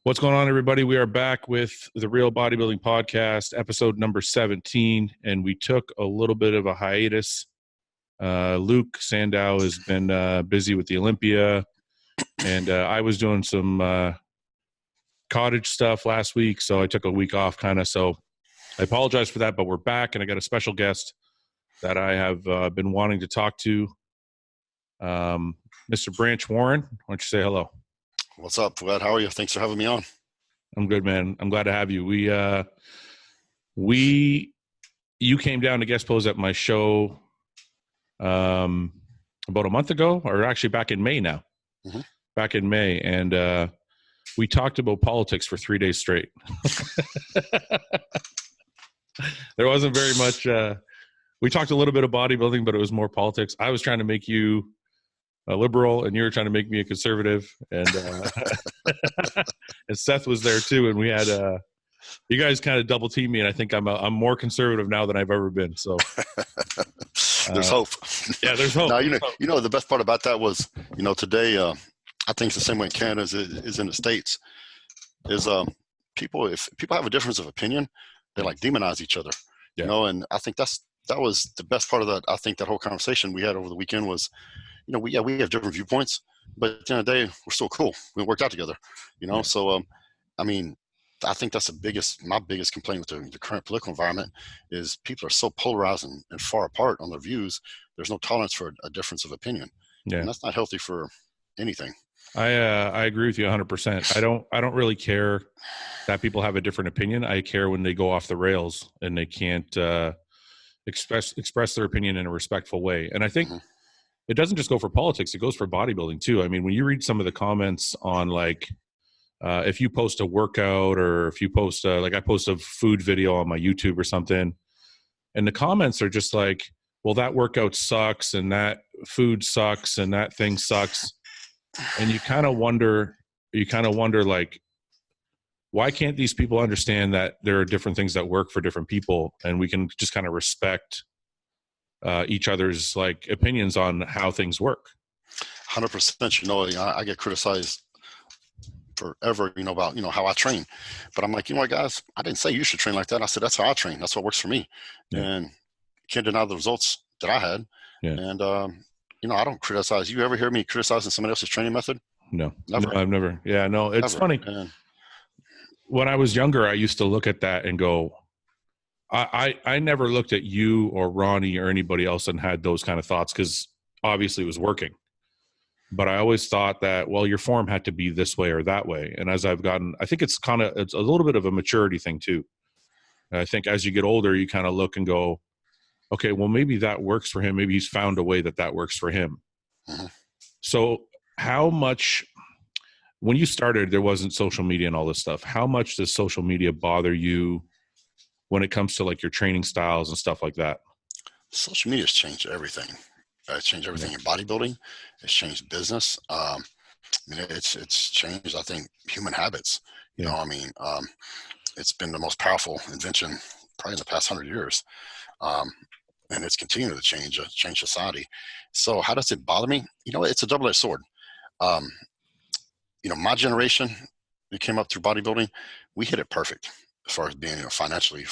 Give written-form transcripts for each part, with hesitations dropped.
What's going on, everybody? We are back with the Real Bodybuilding Podcast, episode number 17, and we took a little bit of a hiatus. Luke Sandow has been busy with the Olympia, and I was doing some cottage stuff last week, so I took a week off kind of. So I apologize for that, but we're back, and I got a special guest that I have been wanting to talk to, Mr. Branch Warren. Why don't you say hello? What's up, Fouad? How are you? Thanks for having me on. I'm good, man. I'm glad to have you. You came down to guest pose at my show about a month ago, or actually back in May now. Mm-hmm. Back in May, and we talked about politics for 3 days straight. There wasn't very much. We talked a little bit of bodybuilding, but it was more politics. I was trying to make you a liberal, and you were trying to make me a conservative, and and Seth was there too, and we had you guys kind of double team me, and I think I'm more conservative now than I've ever been. So there's hope. Yeah, there's hope. Now, you know the best part about that was, today I think it's the same way in Canada as it is in the States. Is if people have a difference of opinion, they like demonize each other. Yeah. And I think that was the best part of that. I think that whole conversation we had over the weekend was, we have different viewpoints, but at the end of the day, we're still cool. We worked out together, Yeah. So, I think that's my biggest complaint with the current political environment is people are so polarized and far apart on their views. There's no tolerance for a difference of opinion. Yeah. And that's not healthy for anything. I agree with you 100%. I don't really care that people have a different opinion. I care when they go off the rails and they can't express their opinion in a respectful way. And I think it doesn't just go for politics; it goes for bodybuilding too. I mean, when you read some of the comments on if you post a workout, or if you post I post a food video on my YouTube or something, and the comments are just like, well, that workout sucks, and that food sucks, and that thing sucks. And you kind of wonder, like, why can't these people understand that there are different things that work for different people, and we can just kind of respect each other's opinions on how things work? 100%. I get criticized forever, about how I train, but I'm like, guys, I didn't say you should train like that. I said that's how I train. That's what works for me. Yeah. And can't deny the results that I had. Yeah. And I don't criticize. You ever hear me criticizing somebody else's training method? No, never. No, I've never. Yeah, no, it's never. funny. And when I was younger, I used to look at that and go, I never looked at you or Ronnie or anybody else and had those kind of thoughts, because obviously it was working. But I always thought that, well, your form had to be this way or that way. And as I've gotten, I think it's a little bit of a maturity thing too. And I think as you get older, you kind of look and go, okay, well, maybe that works for him. Maybe he's found a way that works for him. Mm-hmm. So how much, when you started, there wasn't social media and all this stuff. How much does social media bother you when it comes to your training styles and stuff like that? Social media has changed everything. It's changed everything in bodybuilding. It's changed business. It's changed, I think, human habits. It's been the most powerful invention probably in the past 100 years. And it's continuing to change society. So how does it bother me? It's a double-edged sword. My generation, we came up through bodybuilding, we hit it perfect as far as being, financially,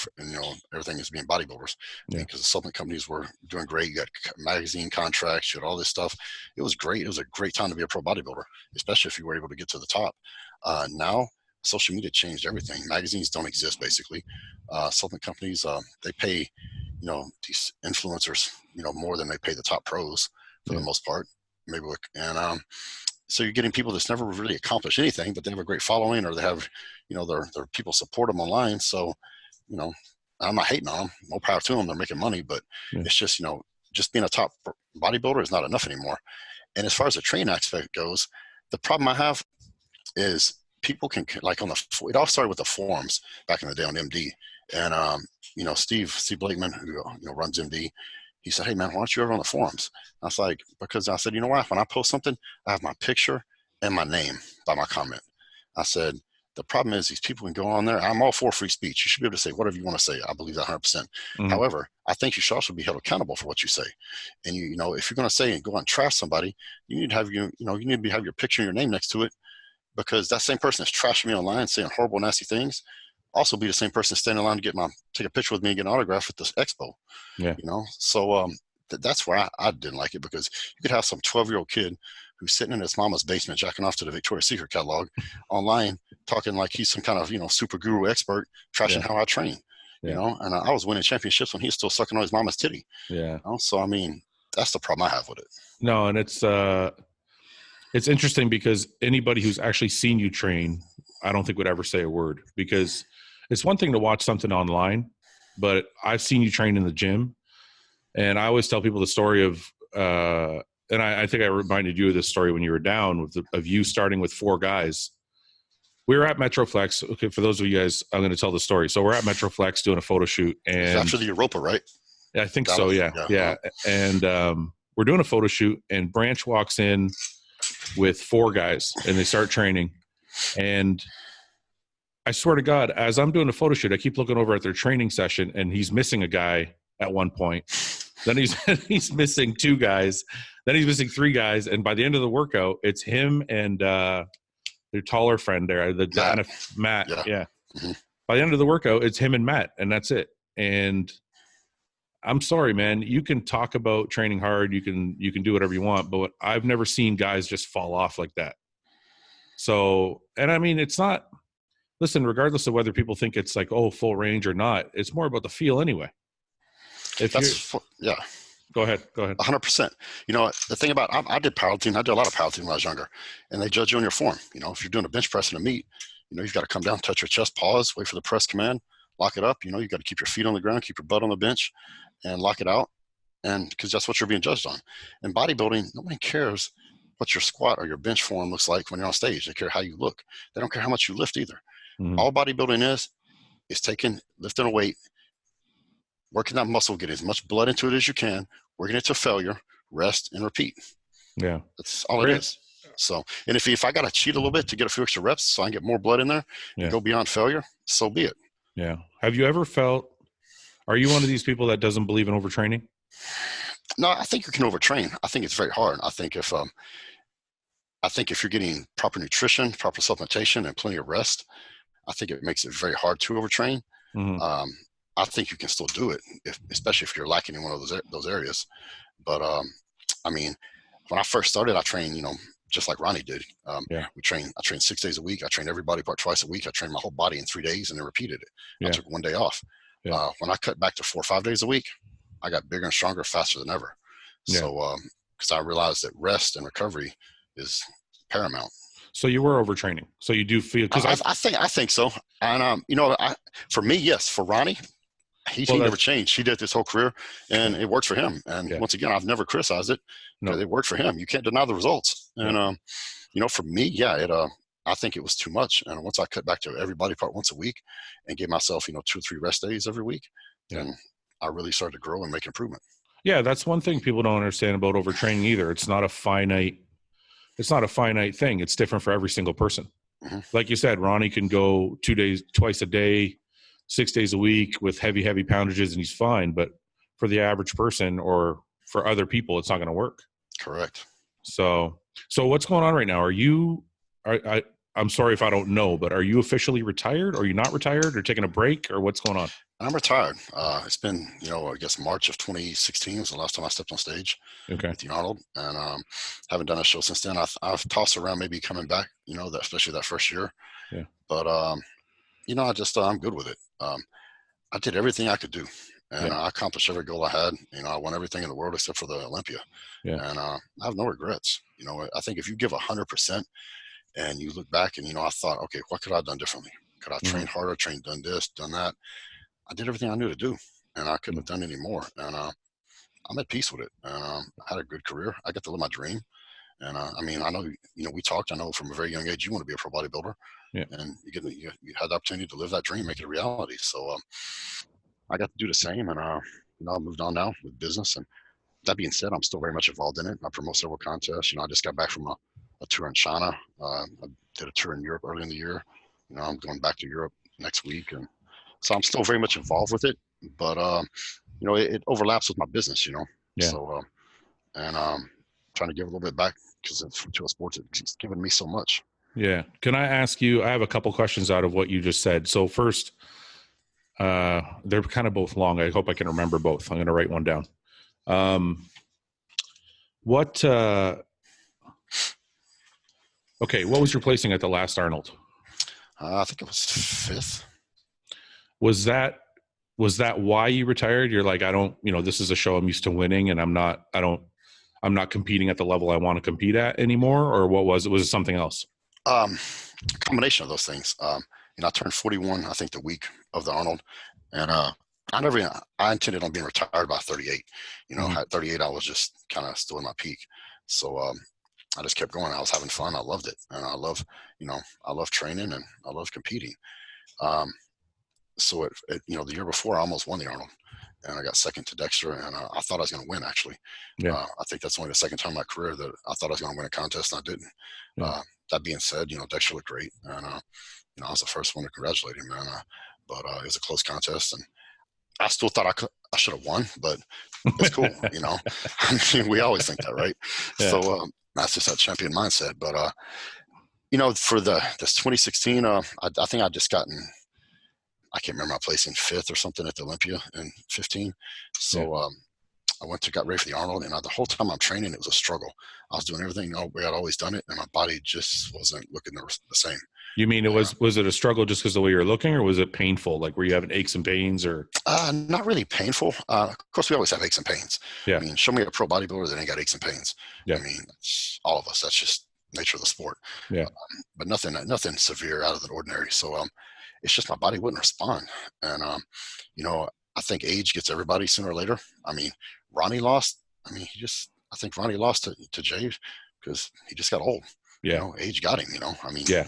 everything is being bodybuilders. Yeah. Because the supplement companies were doing great. You got magazine contracts, you had all this stuff. It was great. It was a great time to be a pro bodybuilder, especially if you were able to get to the top. Now, social media changed everything. Magazines don't exist, basically. Supplement companies, they pay, these influencers, more than they pay the top pros for the most part. So you're getting people that's never really accomplished anything, but they have a great following, or they have, their people support them online. So, I'm not hating on them. No power to them. They're making money, but it's just, just being a top bodybuilder is not enough anymore. And as far as the training aspect goes, the problem I have is people can, it all started with the forums back in the day on MD. And, Steve Blakeman, who runs MD, he said, hey, man, why don't you ever on the forums? I was like, because I said, you know what? When I post something, I have my picture and my name by my comment. I said, the problem is these people can go on there. I'm all for free speech. You should be able to say whatever you want to say. I believe that 100%. Mm-hmm. However, I think you should also be held accountable for what you say. And, if you're going to say and go out and trash somebody, you need to have have your picture and your name next to it. because that same person is trashing me online, saying horrible, nasty things, also be the same person standing in line to take a picture with me and get an autograph at this expo. Yeah. You know, so that's where I didn't like it, because you could have some 12-year-old kid who's sitting in his mama's basement jacking off to the Victoria's Secret catalog online, talking like he's some kind of, you know, super guru expert, trashing how I train. You know, and I was winning championships when he's still sucking on his mama's titty. Yeah. You know? So I mean, that's the problem I have with it. No, and it's interesting because anybody who's actually seen you train, I don't think would ever say a word, because it's one thing to watch something online, but I've seen you train in the gym, and I always tell people the story of, and I think I reminded you of this story when you were down of you starting with 4 guys. We were at Metroflex. Okay, for those of you guys, I'm going to tell the story. So we're at Metroflex doing a photo shoot, and after the Europa, right? I think so. Yeah. And we're doing a photo shoot, and Branch walks in with 4 guys, and they start training. And I swear to God, as I'm doing a photo shoot, I keep looking over at their training session, and he's missing a guy at one point. Then he's missing 2 guys. Then he's missing 3 guys. And by the end of the workout, it's him and their taller friend there, Matt. Yeah. Mm-hmm. By the end of the workout, it's him and Matt, and that's it. And I'm sorry, man. You can talk about training hard. You can do whatever you want, but I've never seen guys just fall off like that. So, and I mean, it's not, listen, regardless of whether people think it's like, oh, full range or not, it's more about the feel anyway. Go ahead. 100%. You know, the thing about, I did powerlifting. I did a lot of powerlifting when I was younger, and they judge you on your form. You know, if you're doing a bench press and a meet, you know, you've got to come down, touch your chest, pause, wait for the press command, lock it up. You know, you got to keep your feet on the ground, keep your butt on the bench, and lock it out. And because that's what you're being judged on. In bodybuilding, nobody cares what your squat or your bench form looks like when you're on stage. They care how you look. They don't care how much you lift either. Mm-hmm. All bodybuilding is lifting a weight, working that muscle, getting as much blood into it as you can, working it to failure, rest, and repeat. Yeah. That's all it is. So, and if I got to cheat a little bit to get a few extra reps so I can get more blood in there and go beyond failure, so be it. Yeah. Have you ever felt, are you one of these people that doesn't believe in overtraining? No, I think you can overtrain. I think it's very hard. I think if you're getting proper nutrition, proper supplementation, and plenty of rest, I think it makes it very hard to overtrain. Mm-hmm. I think you can still do it, especially if you're lacking in one of those areas. But I mean, when I first started, I trained, you know, just like Ronnie did. I trained 6 days a week. I trained every body part twice a week. I trained my whole body in 3 days and then repeated it. Yeah. I took 1 day off. Yeah. When I cut back to 4 or 5 days a week, I got bigger and stronger faster than ever. Yeah. So, because I realized that rest and recovery is paramount. So you were overtraining. So you do feel, because I think so. And you know, for me, yes. For Ronnie, he never changed. He did this whole career, and it worked for him. And once again, I've never criticized it. No, it worked for him. You can't deny the results. And you know, for me, I think it was too much. And once I cut back to every body part once a week, and gave myself, you know, 2 or 3 rest days every week, then I really started to grow and make improvement. Yeah, that's one thing people don't understand about overtraining either. It's not a finite thing. It's different for every single person. Mm-hmm. Like you said, Ronnie can go 2 days, twice a day, 6 days a week with heavy poundages, and he's fine. But for the average person or for other people, it's not going to work. Correct. So what's going on right now? I'm sorry if I don't know, but are you officially retired? Or are you not retired, or taking a break, or what's going on? I'm retired. It's been, you know, I guess March of 2016 was the last time I stepped on stage with Untitled, and haven't done a show since then. I've tossed around maybe coming back, you know, especially that first year. Yeah. But you know, I'm good with it. I did everything I could do, and I accomplished every goal I had. You know, I won everything in the world except for the Olympia. Yeah. And I have no regrets. You know, I think if you give 100% and you look back and, you know, I thought, okay, what could I have done differently? Could I train harder, done this, done that? I did everything I knew to do, and I couldn't have done any more. And I'm at peace with it. And I had a good career. I got to live my dream. And I mean, I know, you know, we talked, I know from a very young age, you want to be a pro bodybuilder. Yeah. And you had the opportunity to live that dream, make it a reality. So I got to do the same, and you know, I moved on now with business. And that being said, I'm still very much involved in it. I promote several contests. You know, I just got back from a tour in China. I did a tour in Europe early in the year. You know, I'm going back to Europe next week, and so I'm still very much involved with it. But you know, it overlaps with my business. You know, so and trying to give a little bit back, because to a sport that's given me so much. Yeah. Can I ask you, I have a couple questions out of what you just said. So first, they're kind of both long. I hope I can remember both. I'm going to write one down. Okay, what was your placing at the last Arnold? I think it was 5th. Was that why you retired? You're like, I don't, this is a show I'm used to winning, and I'm not competing at the level I want to compete at anymore, or what was it? Was it something else? Combination of those things. I turned 41, I think, the week of the Arnold, and I intended on being retired by 38. At 38, I was just kind of still in my peak. So I just kept going. I was having fun. I loved it, and I love training, and I love competing. So the year before, I almost won the Arnold, and I got second to Dexter, and I thought I was going to win, actually. Yeah. I think that's only the second time in my career that I thought I was going to win a contest, and I didn't. Yeah. That being said, Dexter looked great, and I was the first one to congratulate him, man. But it was a close contest, and I still thought I should have won, but it's cool, I mean, we always think that, right? Yeah. So that's just that champion mindset. But for this 2016, I think I just gotten, I can't remember, my place in 5th or something at the Olympia in 15. So I got ready for the Arnold, and the whole time I'm training, it was a struggle. I was doing everything we had always done it, and my body just wasn't looking the same. You mean it was it a struggle just because of the way you're looking, or was it painful? Like, were you having aches and pains, or? Not really painful. Of course, we always have aches and pains. Yeah. I mean, show me a pro bodybuilder that ain't got aches and pains. Yeah. I mean, all of us. That's just nature of the sport. Yeah. But nothing severe out of the ordinary. So it's just my body wouldn't respond, and I think age gets everybody sooner or later. I mean, Ronnie lost. I mean, I think Ronnie lost to Jay because he just got old. Yeah. Age got him. I mean. Yeah.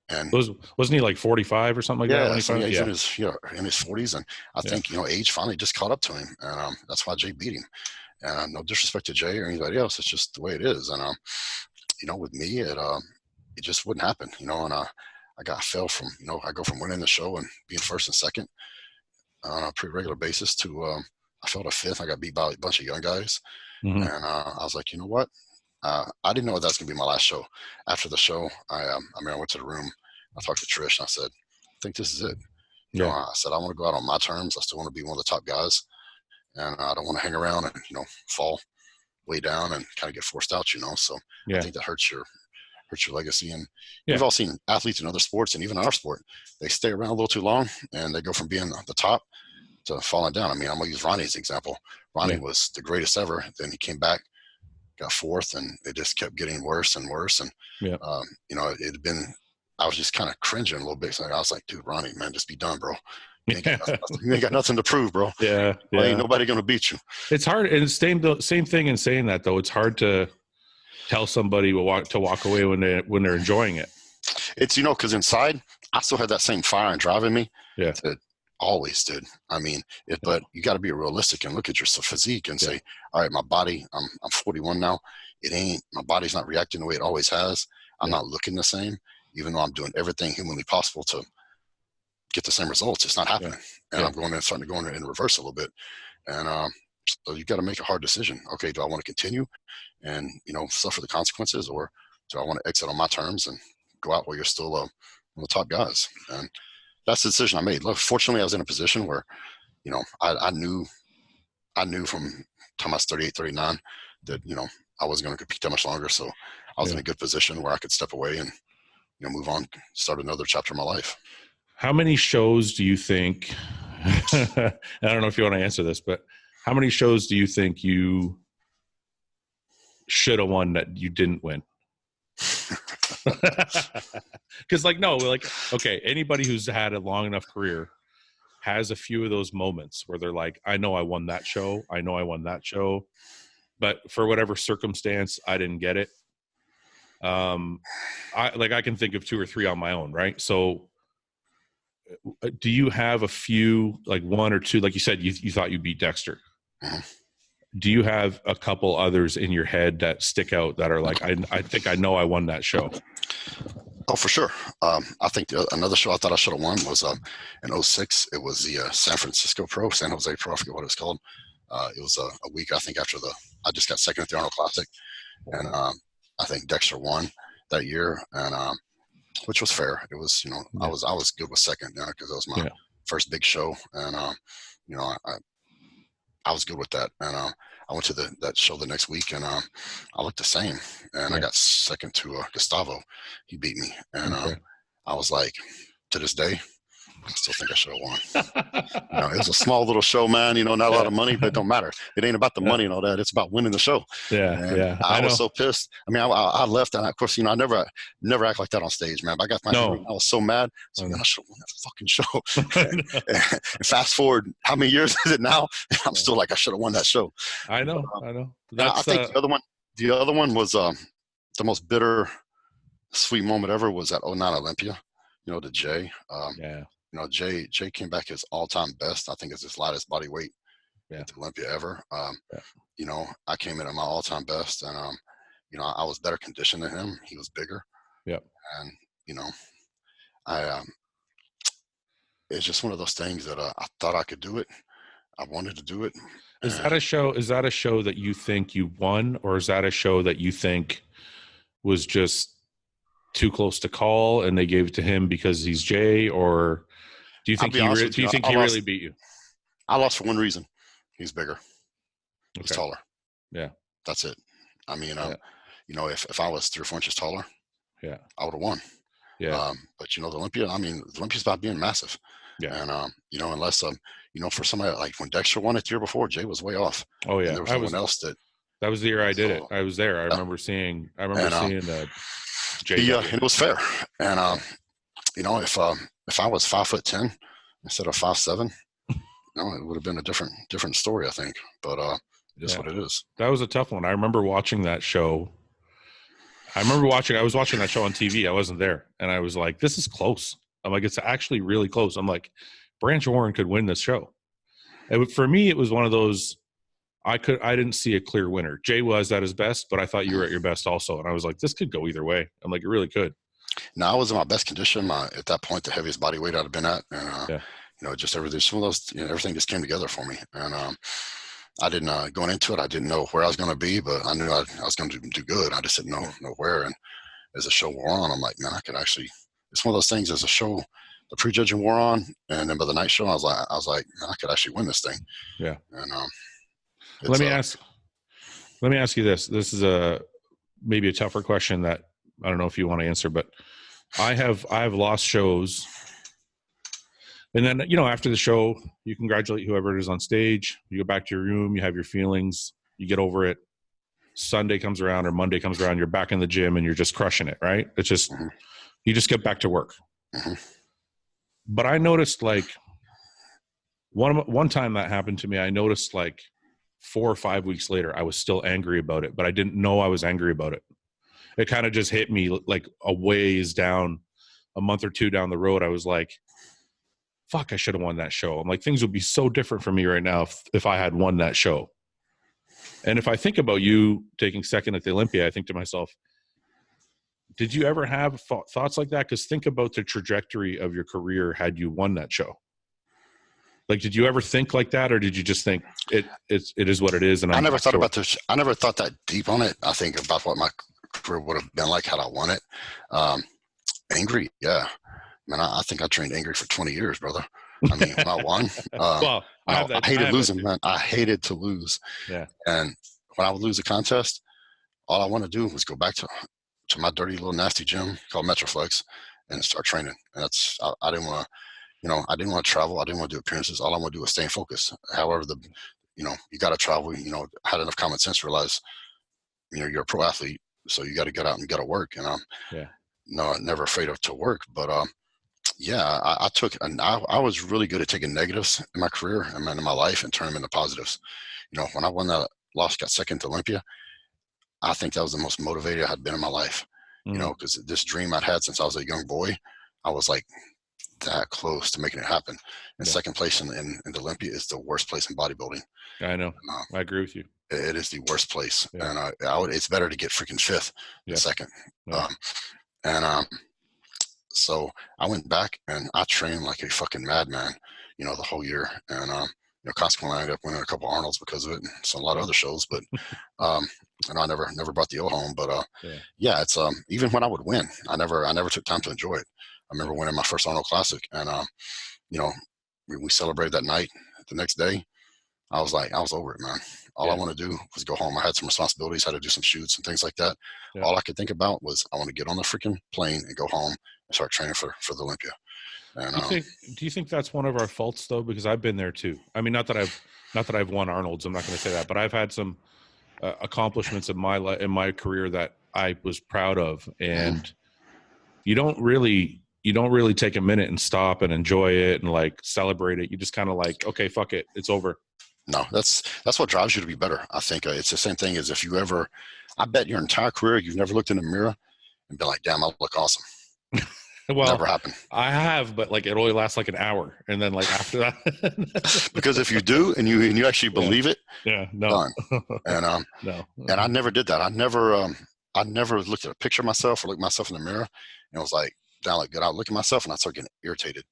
And wasn't he like 45 or something like that? When he's in his 40s, and I think age finally just caught up to him, and that's why Jay beat him. And no disrespect to Jay or anybody else, it's just the way it is. And with me, it just wouldn't happen. And I fell from I go from winning the show and being first and second on a pretty regular basis to I fell to 5th. I got beat by a bunch of young guys, and I was like, you know what? I didn't know that's going to be my last show. After the show, I went to the room. I talked to Trish, and I said, I think this is it. I said, I want to go out on my terms. I still want to be one of the top guys, and I don't want to hang around and, fall way down and kind of get forced out, So I think that hurts your legacy. And we've all seen athletes in other sports, and even our sport, they stay around a little too long, and they go from being the top to falling down. I mean, I'm going to use Ronnie as an example. Ronnie was the greatest ever. Then he came back, got 4th, and it just kept getting worse and worse. And, it had been, I was just kind of cringing a little bit. So I was like, dude, Ronnie, man, just be done, bro. You ain't got nothing to prove, bro. Yeah. Ain't nobody going to beat you. It's hard. And same thing in saying that, though. It's hard to tell somebody to walk away when they're enjoying it. It's, because inside, I still had that same fire and drive in me. Yeah. That always did. I mean, but you got to be realistic and look at your physique and say, all right, my body, I'm 41 now. My body's not reacting the way it always has. I'm not looking the same, even though I'm doing everything humanly possible to get the same results. It's not happening. And I'm starting to go in reverse a little bit. And so you got to make a hard decision. Okay, do I want to continue and, suffer the consequences, or do I want to exit on my terms and go out where you're still one of the top guys? And that's the decision I made. Look, fortunately, I was in a position where, I knew from the time I was 38, 39 that, I wasn't going to compete that much longer. So I was in a good position where I could step away and, move on, start another chapter of my life. How many shows do you think, I don't know if you want to answer this, but how many shows do you think you should have won that you didn't win? Because okay, anybody who's had a long enough career has a few of those moments where they're like, I know I won that show, but for whatever circumstance, I didn't get it. I can think of 2 or 3 on my own, right? So do you have a few, like 1 or 2, like you said, you thought you beat Dexter? Do you have a couple others in your head that stick out that are like, I think I know I won that show? Oh, for sure. I think another show I thought I should have won was in 2006. It was the San Francisco Pro, San Jose Pro. I forget what it was called. It was a week, I think, after I just got second at the Arnold Classic. And I think Dexter won that year. And which was fair. It was, I was good with second, because it was my first big show, and I was good with that. And I went to that show the next week, and I looked the same, and I got second to Gustavo. He beat me, and I was like, to this day, I still think I should have won. It was a small little show, man. Not a lot of money, but it don't matter. It ain't about the money and all that. It's about winning the show. I was so pissed. I mean, I left, and of course, I never act like that on stage, man. But I got my I was so mad. So man, I should have won that fucking show. and fast forward, how many years is it now? I'm still like, I should have won that show. I know. I think the other one was the most bitter, sweet moment ever was at 09 Olympia. To Jay. Jay came back his all-time best. I think it's his lightest body weight at Olympia ever. I came in at my all-time best, and I was better conditioned than him. He was bigger. Yep. And it's just one of those things that I thought I could do it. I wanted to do it. Is that a show? Is that a show that you think you won, or is that a show that you think was just too close to call and they gave it to him because he's Jay, or do you think he really beat you? I lost for one reason. He's bigger. He's taller. Yeah. That's it. I mean, if I was 3 or 4 inches taller, I would have won. Yeah. But the Olympia's about being massive. Yeah. And unless for somebody like when Dexter won it the year before, Jay was way off. Oh yeah. And there was someone else that was the year I did it. I was there. I remember seeing the Jay. And it was fair. And if I was 5'10" instead of 5'7", it would have been a different story, I think. But it is what it is. That was a tough one. I remember watching that show. I was watching that show on TV. I wasn't there, and I was like, "This is close." I'm like, "It's actually really close." I'm like, Branch Warren could win this show. For me, it was one of those. I didn't see a clear winner. Jay was at his best, but I thought you were at your best also. And I was like, this could go either way. I'm like, it really could. No, I was in my best condition. At that point, the heaviest body weight I'd have been at. And, just everything, some of those, everything just came together for me. And I didn't, going into it, I didn't know where I was going to be, but I knew I was going to do good. I just didn't know where. And as the show wore on, I'm like, man, I could actually, it's one of those things as a show, the pre-judging wore on. And then by the night show, I was like, man, I could actually win this thing. Yeah. And, let me ask you this. This is maybe a tougher question that I don't know if you want to answer, but I have lost shows, and then after the show, you congratulate whoever it is on stage. You go back to your room, you have your feelings, you get over it. Sunday comes around or Monday comes around, you're back in the gym and you're just crushing it, right? It's just you just get back to work. But I noticed like one time that happened to me. I noticed like 4 or 5 weeks later, I was still angry about it, but I didn't know I was angry about it. It kind of just hit me like a ways down, a month or two down the road. I was like, fuck, I should have won that show. I'm like, things would be so different for me right now if I had won that show. And if I think about you taking second at the Olympia, I think to myself, did you ever have thoughts like that? Because think about the trajectory of your career had you won that show. Like, did you ever think like that, or did you just think it is what it is? And I never thought about this. I never thought that deep on it. I think about what my career would have been like had I won it. Angry, yeah, man. I think I trained angry for 20 years, brother. I mean, when I won, I hated losing, man. I hated to lose. Yeah. And when I would lose a contest, all I wanted to do was go back to my dirty little nasty gym called Metroflex and start training. And I didn't want to. I didn't want to travel. I didn't want to do appearances. All I want to do was stay in focus. However, you got to travel. Had enough common sense to realize, you're a pro athlete, so you got to get out and you got to work. And never afraid to work. But I was really good at taking negatives in my career and in my life and turning them into positives. When I won that loss, got second to Olympia, I think that was the most motivated I had been in my life. Because this dream I'd had since I was a young boy, I was like that close to making it happen. And second place in the Olympia is the worst place in bodybuilding. I know. I agree with you. It is the worst place. Yeah. And it's better to get freaking fifth than second. Yeah. So I went back and I trained like a fucking madman, the whole year. And, consequently I ended up winning a couple Arnolds because of it, and so a lot of other shows. But and I never brought the O home. But yeah, it's even when I would win, I never took time to enjoy it. I remember winning my first Arnold Classic, and we celebrated that night. The next day, I was over it, man. All I want to do was go home. I had some responsibilities, had to do some shoots and things like that. Yeah. All I could think about was I want to get on the freaking plane and go home and start training for the Olympia. And, do you think that's one of our faults though? Because I've been there too. I mean, not that I've won Arnold's. I'm not going to say that, but I've had some accomplishments in my career that I was proud of, and you don't really take a minute and stop and enjoy it and like celebrate it. You just kind of like, okay, fuck it, it's over. No, that's what drives you to be better. I think it's the same thing as if you ever, I bet your entire career you've never looked in the mirror and been like, damn, I look awesome. Well, never happened. I have, but like it only lasts like an hour, and then like after that. Because if you do and you actually believe it, no. Done. And no. And I never did that. I never looked at a picture of myself or looked myself in the mirror and was like, down like good. I look at myself and I start getting irritated.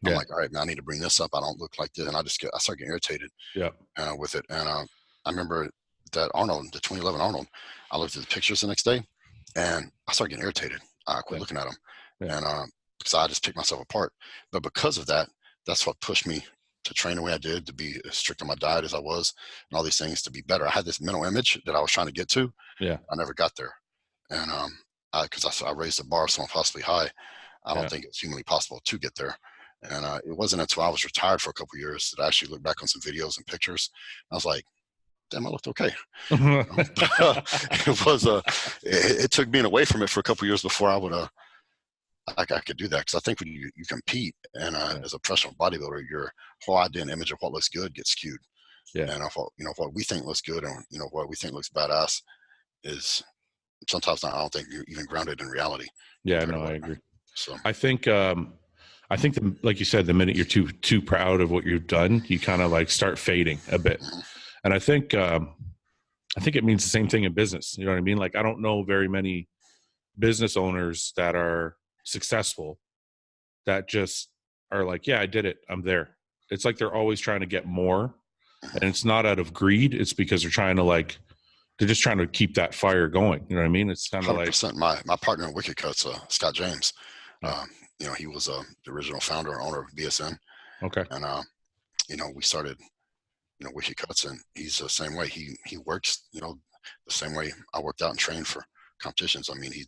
I'm like, all right, man, I need to bring this up. I don't look like this, and I start getting irritated. With it. And I remember that Arnold, the 2011 Arnold, I looked at the pictures the next day, and I started getting irritated. I quit looking at them. And because I just picked myself apart. But because of that, that's what pushed me to train the way I did, to be as strict on my diet as I was, and all these things to be better. I had this mental image that I was trying to get to. I never got there. And because I raised the bar so possibly high, I don't think it's humanly possible to get there. And it wasn't until I was retired for a couple of years that I actually looked back on some videos and pictures. I was like, damn, I looked okay. It took being away from it for a couple of years before I would I could do that, because I think when you compete and as a professional bodybuilder, your whole idea and image of what looks good gets skewed. And what we think looks good and what we think looks badass is sometimes I don't think you're even grounded in reality. I agree. So I think like you said, the minute you're too proud of what you've done, you kind of like start fading a bit. And I think it means the same thing in business. You know what I mean? Like I don't know very many business owners that are successful that just are like, yeah, I did it, I'm there. It's like they're always trying to get more, and it's not out of greed. It's because they're just trying to keep that fire going. You know what I mean? It's kind of like my partner in Wicked Cuts, Scott James. He was the original founder and owner of BSN. Okay. And we started Wicked Cuts, and he's the same way. He works the same way I worked out and trained for competitions. I mean, he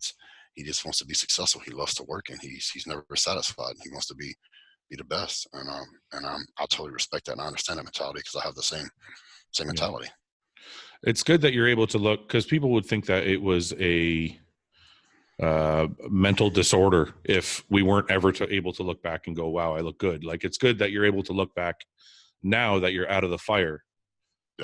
just wants to be successful. He loves to work, and he's never satisfied. He wants to be the best, and I totally respect that, and I understand that mentality because I have the same mentality. It's good that you're able to look, because people would think that it was a mental disorder if we weren't ever able to look back and go, wow, I look good. Like, it's good that you're able to look back now that you're out of the fire.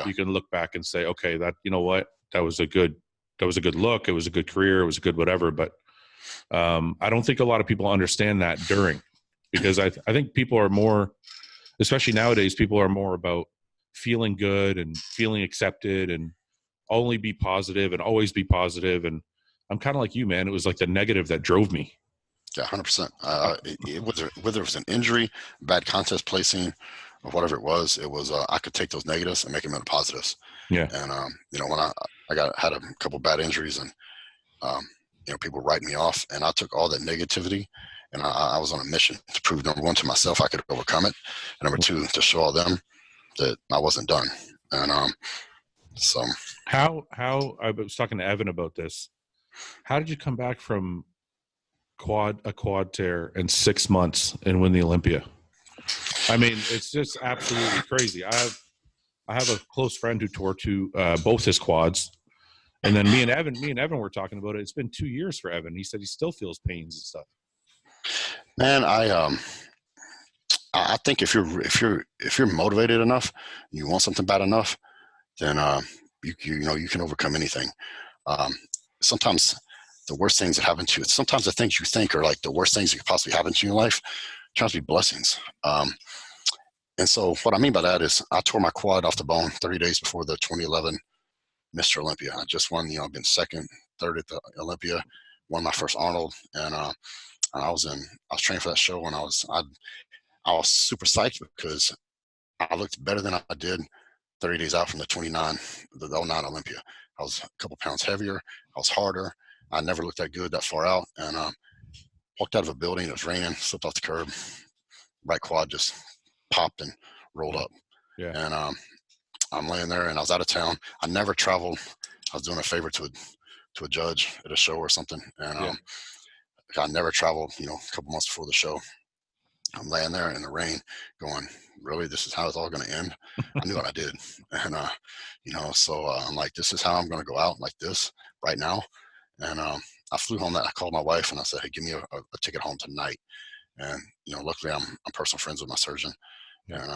You can look back and say, okay, that, you know what, that was a good look. It was a good career. It was a good whatever. But I don't think a lot of people understand that during, because I think people are more, especially nowadays, people are more about feeling good and feeling accepted and only be positive and always be positive. And I'm kind of like you, man. It was like the negative that drove me. Yeah, 100%. Whether it was an injury, bad contest placing, or whatever it was I could take those negatives and make them into positives. Yeah. And when I had a couple bad injuries, and people write me off, and I took all that negativity, and I was on a mission to prove, number one, to myself I could overcome it, and number two, to show all them that I wasn't done. And so how I was talking to Evan about this. How did you come back from a quad tear in 6 months and win the Olympia? I mean, it's just absolutely crazy. I have a close friend who tore both his quads, and then me and Evan were talking about it. It's been 2 years for Evan. He said he still feels pains and stuff. Man, I think if you're motivated enough, you want something bad enough, then you can overcome anything. Sometimes the worst things that happen to you, sometimes the things you think are like the worst things that could possibly happen to you in life turn out to be blessings. And so what I mean by that is I tore my quad off the bone 30 days before the 2011 Mr. Olympia. I just won, I've been second, third at the Olympia, won my first Arnold, and I was training for that show, and I was super psyched because I looked better than I did 30 days out from the 09 Olympia. I was a couple pounds heavier. I was harder. I never looked that good that far out. And walked out of a building. It was raining, slipped off the curb. Right quad just popped and rolled up. Yeah. And I'm laying there, and I was out of town. I never traveled. I was doing a favor to a judge at a show or something. And I never traveled, a couple months before the show. I'm laying there in the rain going, really, this is how it's all going to end? I knew what I did. And, so I'm like, this is how I'm going to go out like this right now. And I flew home. I called my wife and I said, hey, give me a ticket home tonight. And, luckily I'm personal friends with my surgeon. Yeah. And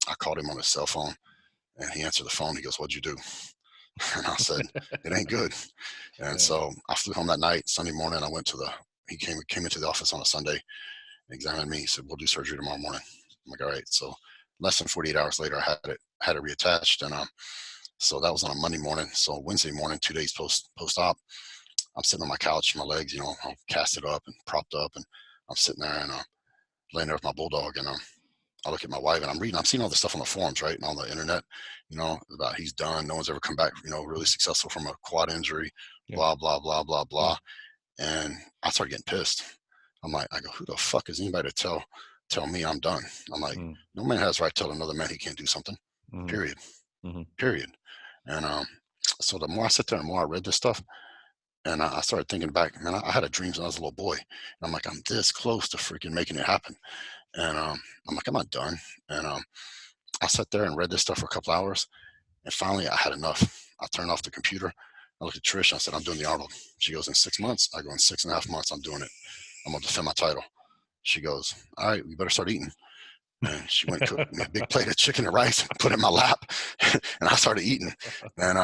I called him on his cell phone and he answered the phone. He goes, what'd you do? And I said, it ain't good. And so I flew home that night. Sunday morning, I went he came into the office on a Sunday, examined me. He said, we'll do surgery tomorrow morning. I'm like, all right. So less than 48 hours later, I had it reattached. And so that was on a Monday morning. So Wednesday morning, 2 days post-op, I'm sitting on my couch, my legs, all casted up and propped up. And I'm sitting there and laying there with my bulldog. And I look at my wife and I'm seeing all this stuff on the forums, right? And on the internet, about he's done. No one's ever come back, really successful from a quad injury, blah, blah, blah, blah, blah. And I started getting pissed. I'm like, I go, who the fuck is anybody to tell me I'm done? I'm like, no man has the right to tell another man he can't do something, period. Period. And so the more I sat there, the more I read this stuff. And I started thinking back, man, I had a dream when I was a little boy. And I'm like, I'm this close to freaking making it happen. And I'm like, I'm not done. And I sat there and read this stuff for a couple hours. And finally, I had enough. I turned off the computer. I looked at Trish. And I said, I'm doing the Arnold. She goes, in 6 months? I go, in 6.5 months, I'm doing it. I'm going to defend my title. She goes, all right, we better start eating. And she went to a big plate of chicken and rice and put it in my lap. And I started eating. And,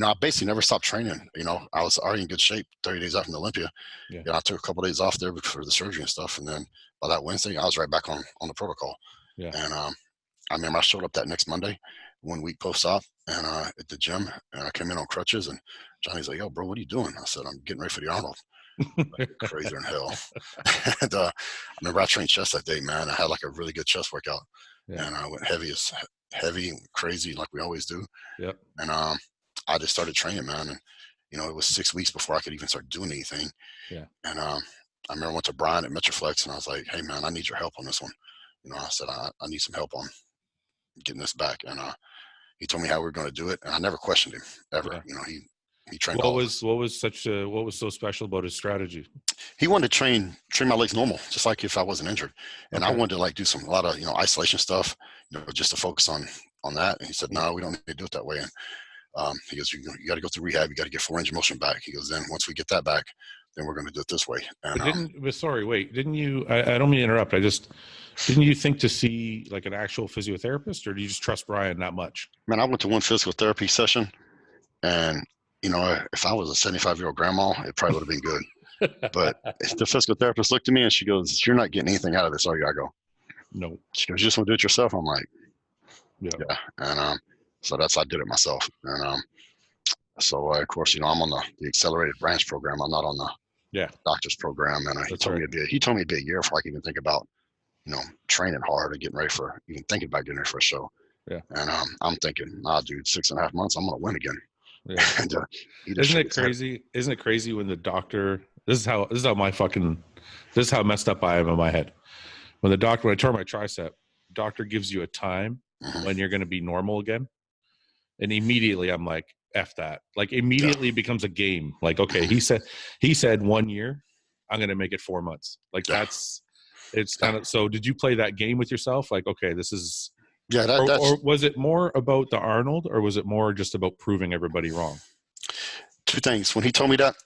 I basically never stopped training. I was already in good shape 30 days out from the Olympia. Yeah. I took a couple of days off there for the surgery and stuff. And then by that Wednesday, I was right back on the protocol. Yeah. And I remember I showed up that next Monday, 1 week post-op, and at the gym, and I came in on crutches. And Johnny's like, yo, bro, what are you doing? I said, I'm getting ready for the Arnold. Like, crazier than hell. And I remember I trained chest that day, man. I had like a really good chest workout. Yeah. And I went heavy, crazy, like we always do. Yep. And I just started training, man. And, it was 6 weeks before I could even start doing anything. Yeah. And I remember I went to Brian at Metroflex and I was like, hey, man, I need your help on this one. I said, I need some help on getting this back. And he told me how we were going to do it. And I never questioned him ever. Yeah. He trained. What was so special about his strategy? He wanted to train my legs normal, just like if I wasn't injured. And I wanted to do a lot of, isolation stuff, just to focus on that. And he said, no, we don't need to do it that way. And he goes, you got to go through rehab. You got to get full range of motion back. He goes, then once we get that back, then we're going to do it this way. And, didn't you, I don't mean to interrupt. Didn't you think to see like an actual physiotherapist, or do you just trust Brian that much? Man, I went to one physical therapy session and, if I was a 75-year-old grandma, it probably would have been good. But the physical therapist looked at me and she goes, you're not getting anything out of this, are you? I go, no. She goes, you just want to do it yourself? I'm like, yeah. And so I did it myself. And so, of course, I'm on the accelerated branch program. I'm not on the doctor's program. And he told me it'd be a year before I could even think about, training hard and getting ready for, even thinking about getting ready for a show. Yeah. And I'm thinking, dude, 6.5 months, I'm going to win again. Yeah. And, isn't it crazy? Isn't it crazy when the doctor, this is how messed up I am in my head. When I tore my tricep, doctor gives you a time when you're going to be normal again. And immediately I'm like, F that. Like immediately it becomes a game. Like, okay, he said 1 year, I'm going to make it 4 months. Like it's kind of, so did you play that game with yourself? Like, okay, this is, or was it more about the Arnold, or was it more just about proving everybody wrong? Two things. When he told me that,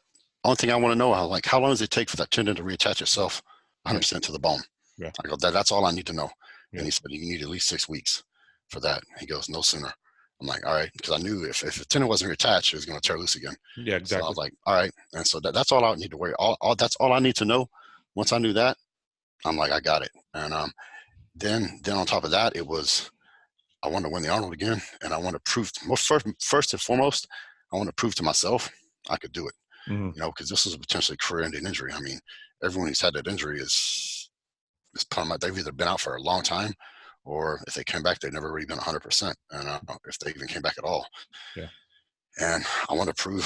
only thing I want to know, how long does it take for that tendon to reattach itself 100% to the bone? Yeah. I go, that's all I need to know. Yeah. And he said, you need at least 6 weeks for that. He goes, no sooner. I'm like, all right, because I knew if the tendon wasn't reattached, it was going to tear loose again. Yeah, exactly. So I was like, all right. And so that's all I need to worry. That's all I need to know. Once I knew that, I'm like, I got it. And then on top of that, it was, I wanted to win the Arnold again, and I want to prove, first and foremost, I want to prove to myself I could do it. Because this is a potentially career-ending injury. I mean, everyone who's had that injury is they've either been out for a long time, or if they came back, they'd never really been 100%, and if they even came back at all. Yeah. And I wanted to prove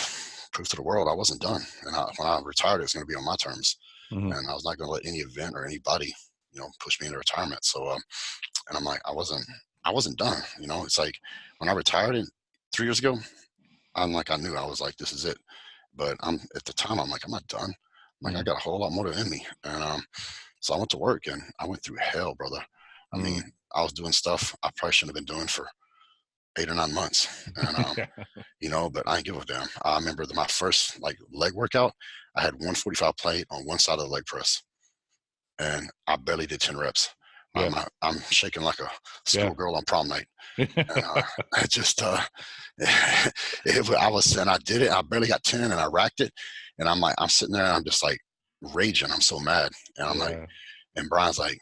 to the world I wasn't done. And when I retired, it was going to be on my terms, and I was not going to let any event or anybody, push me into retirement. So, and I'm like, I wasn't done. It's like when I retired 3 years ago, I knew, I was like, this is it. But at the time, I'm like, I'm not done. I'm like, I got a whole lot more in me. And so I went to work, and I went through hell, brother. I mean, I was doing stuff I probably shouldn't have been doing for 8 or 9 months. And, but I didn't give a damn. I remember my first leg workout, I had 145 plate on one side of the leg press, and I barely did 10 reps. Yeah. I'm shaking like a schoolgirl on prom night. And, I just, I did it. I barely got 10, and I racked it. And I'm sitting there, and I'm just like raging. I'm so mad. And I'm like, and Brian's like,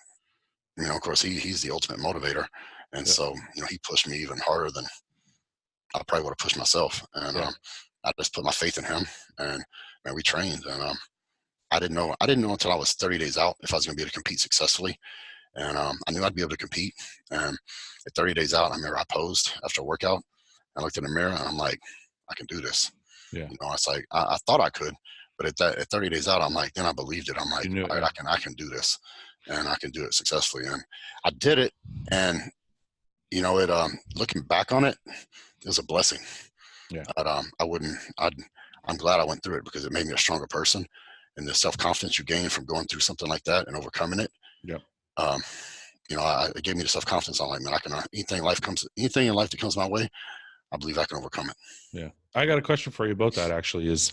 of course he's the ultimate motivator. And so, he pushed me even harder than I probably would have pushed myself. And I just put my faith in him, and man, we trained. And I didn't know until I was 30 days out if I was going to be able to compete successfully. And I knew I'd be able to compete. And at 30 days out, I remember I posed after a workout. I looked in the mirror, and I'm like, I can do this. Yeah. It's like I thought I could, but at 30 days out, I'm like, then I believed it. I'm like, all right, I can do this, and I can do it successfully. And I did it. And looking back on it, it was a blessing. Yeah. But I'm glad I went through it, because it made me a stronger person, and the self-confidence you gain from going through something like that and overcoming it. Yeah. It gave me the self-confidence. I'm like, man, I can, anything in life that comes my way, I believe I can overcome it. Yeah. I got a question for you about that, actually, is,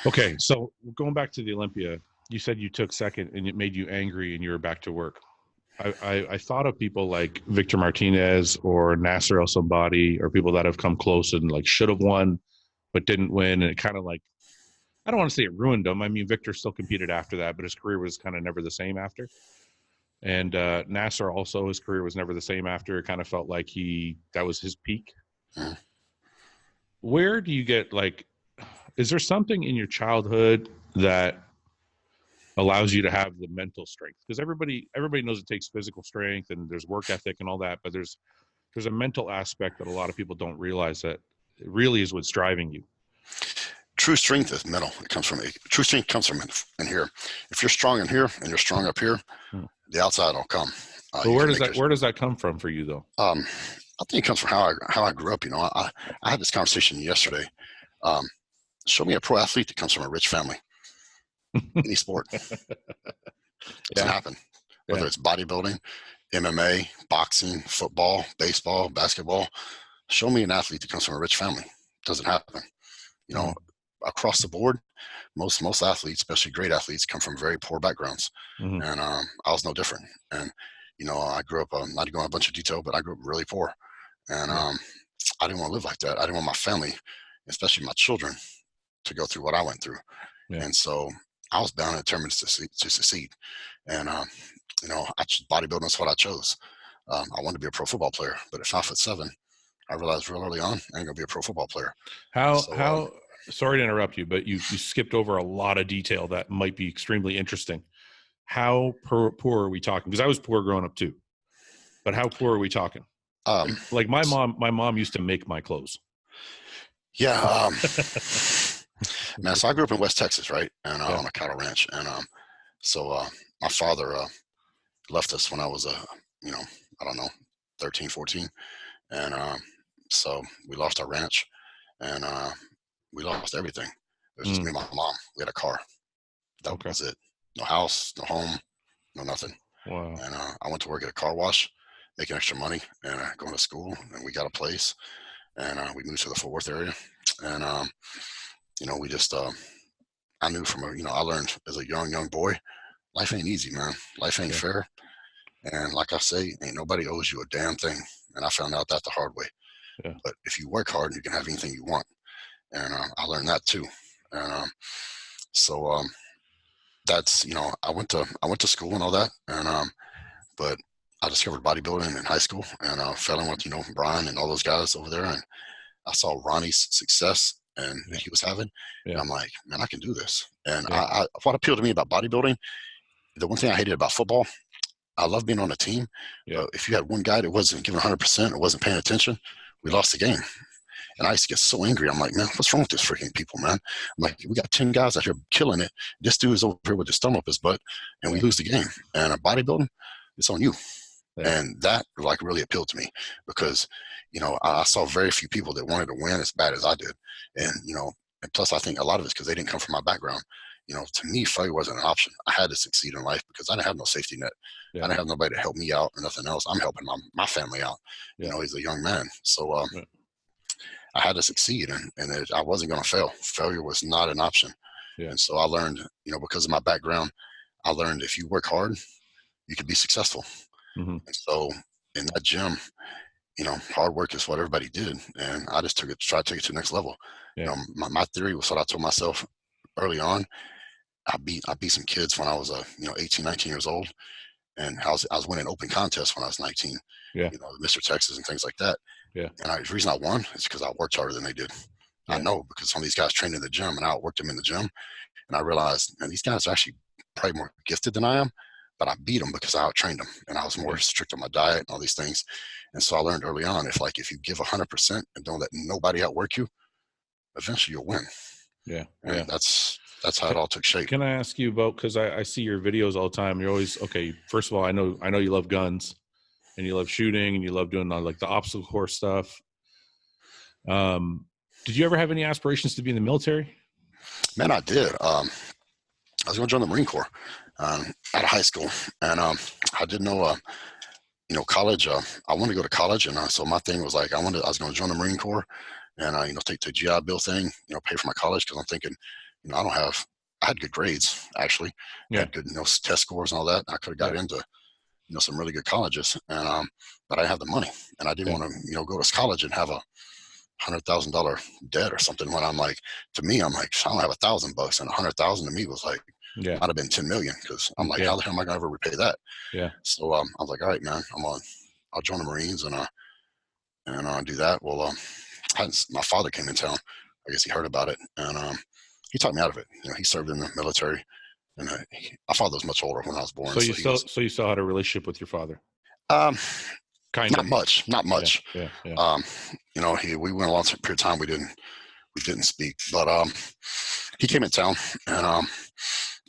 okay, so going back to the Olympia, you said you took second and it made you angry and you were back to work. I thought of people like Victor Martinez or Nasser El Somebody, or people that have come close and should have won but didn't win, and it kind of I don't want to say it ruined him. I mean, Victor still competed after that, but his career was kind of never the same after. And Nasser also, his career was never the same after. It kind of felt like that was his peak. Where do you get is there something in your childhood that allows you to have the mental strength? Because everybody knows it takes physical strength and there's work ethic and all that, but there's a mental aspect that a lot of people don't realize that it really is what's driving you. True strength is mental. True strength comes from in here. If you're strong in here and you're strong up here, the outside will come. So where does that come from for you, though? I think it comes from how I grew up. I had this conversation yesterday. Show me a pro athlete that comes from a rich family. Any sport. Doesn't happen. Whether it's bodybuilding, MMA, boxing, football, baseball, basketball. Show me an athlete that comes from a rich family. Doesn't happen. Across the board, most athletes, especially great athletes, come from very poor backgrounds. And I was no different. And I grew up, not to go into a bunch of detail, but I grew up really poor. And I didn't want to live like that. I didn't want my family, especially my children, to go through what I went through. And so I was bound and determined to succeed. And bodybuilding is what I chose. I wanted to be a pro football player, but at 5'7", I realized real early on I ain't gonna be a pro football player. How sorry to interrupt you, but you skipped over a lot of detail that might be extremely interesting. How poor are we talking? Because I was poor growing up too, but how poor are we talking? My mom used to make my clothes. Yeah. Man, so I grew up in West Texas, right? And on a cattle ranch. And so my father left us when I was, 13, 14. And so we lost our ranch, and we lost everything. It was just me and my mom. We had a car. That was it. No house, no home, no nothing. Wow. And I went to work at a car wash, making extra money, and going to school. And we got a place, and we moved to the Fort Worth area. And we just I knew I learned as a young boy, life ain't easy, man. Life ain't fair. And like I say, ain't nobody owes you a damn thing. And I found out that the hard way. Yeah. But if you work hard, you can have anything you want. And I learned that too. And so that's, I went to school and all that. And but I discovered bodybuilding in high school, and fell in with, Brian and all those guys over there. And I saw Ronnie's success and that he was having. Yeah. And I'm like, man, I can do this. And what appealed to me about bodybuilding, the one thing I hated about football, I love being on a team. Yeah. If you had one guy that wasn't giving 100% or wasn't paying attention, we lost the game. And I used to get so angry. I'm like, man, what's wrong with this freaking people, man? I'm like, we got 10 guys out here killing it. This dude is over here with his thumb up his butt, and we lose the game. And a bodybuilding, it's on you. Yeah. And that like really appealed to me because, you know, I saw very few people that wanted to win as bad as I did. And, you know, and plus I think a lot of it's because they didn't come from my background. You know, to me, failure wasn't an option. I had to succeed in life because I didn't have no safety net. Yeah. I didn't have nobody to help me out or nothing else. I'm helping my family out, you know, as a young man. So I had to succeed, and I wasn't going to fail. Failure was not an option. Yeah. And so I learned, you know, because of my background, I learned if you work hard, you can be successful. Mm-hmm. And so in that gym, you know, hard work is what everybody did. And I just tried to take it to the next level. Yeah. You know, my theory was what I told myself early on. I beat some kids when I was, 18, 19 years old. And I was winning open contests when I was 19, you know, Mr. Texas and things like that. Yeah. And the reason I won is because I worked harder than they did. Yeah. I know because some of these guys trained in the gym and I outworked them in the gym. And I realized, man, these guys are actually probably more gifted than I am, but I beat them because I outtrained them and I was more strict on my diet and all these things. And so I learned early on, if you give 100% and don't let nobody outwork you, eventually you'll win. Yeah. And that's how it all took shape. Can I ask you about, because I see your videos all the time. You're always, okay, first of all, I know you love guns and you love shooting and you love doing like the obstacle course stuff. Did you ever have any aspirations to be in the military? Man, I did. I was going to join the Marine Corps out of high school. And I didn't know, college. I wanted to go to college. And so my thing was like, I was going to join the Marine Corps and, take the GI Bill thing, pay for my college. Because I'm thinking, I had good grades, actually. Yeah. I had good, test scores and all that. I could have got into, some really good colleges. And, but I didn't have the money. And I didn't want to, go to college and have a $100,000 debt or something. When I'm like, to me, I'm like, I don't have $1,000, and 100,000 to me was like, might have been 10 million. Cause I'm like, how the hell am I going to ever repay that? Yeah. So, I was like, all right, man, I'll join the Marines and do that. Well, my father came in town. I guess he heard about it and, he talked me out of it. He served in the military and my father was much older when I was born. So you still had a relationship with your father? Kind of. Not much. Yeah. We went a long period of time. We didn't speak, but he came in town and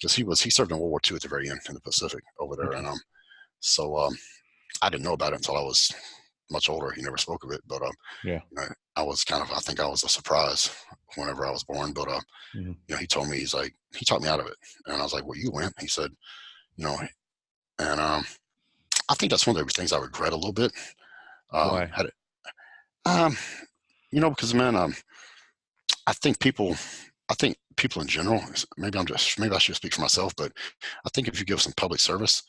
because he served in World War II at the very end in the Pacific over there, and so I didn't know about it until I was much older. He never spoke of it, but I think I was a surprise whenever I was born. But he told me, he taught me out of it, and I was like, well, you went. He said, and I think that's one of the things I regret a little bit. Why? Because man, I think people in general, maybe I should speak for myself, but I think if you give some public service,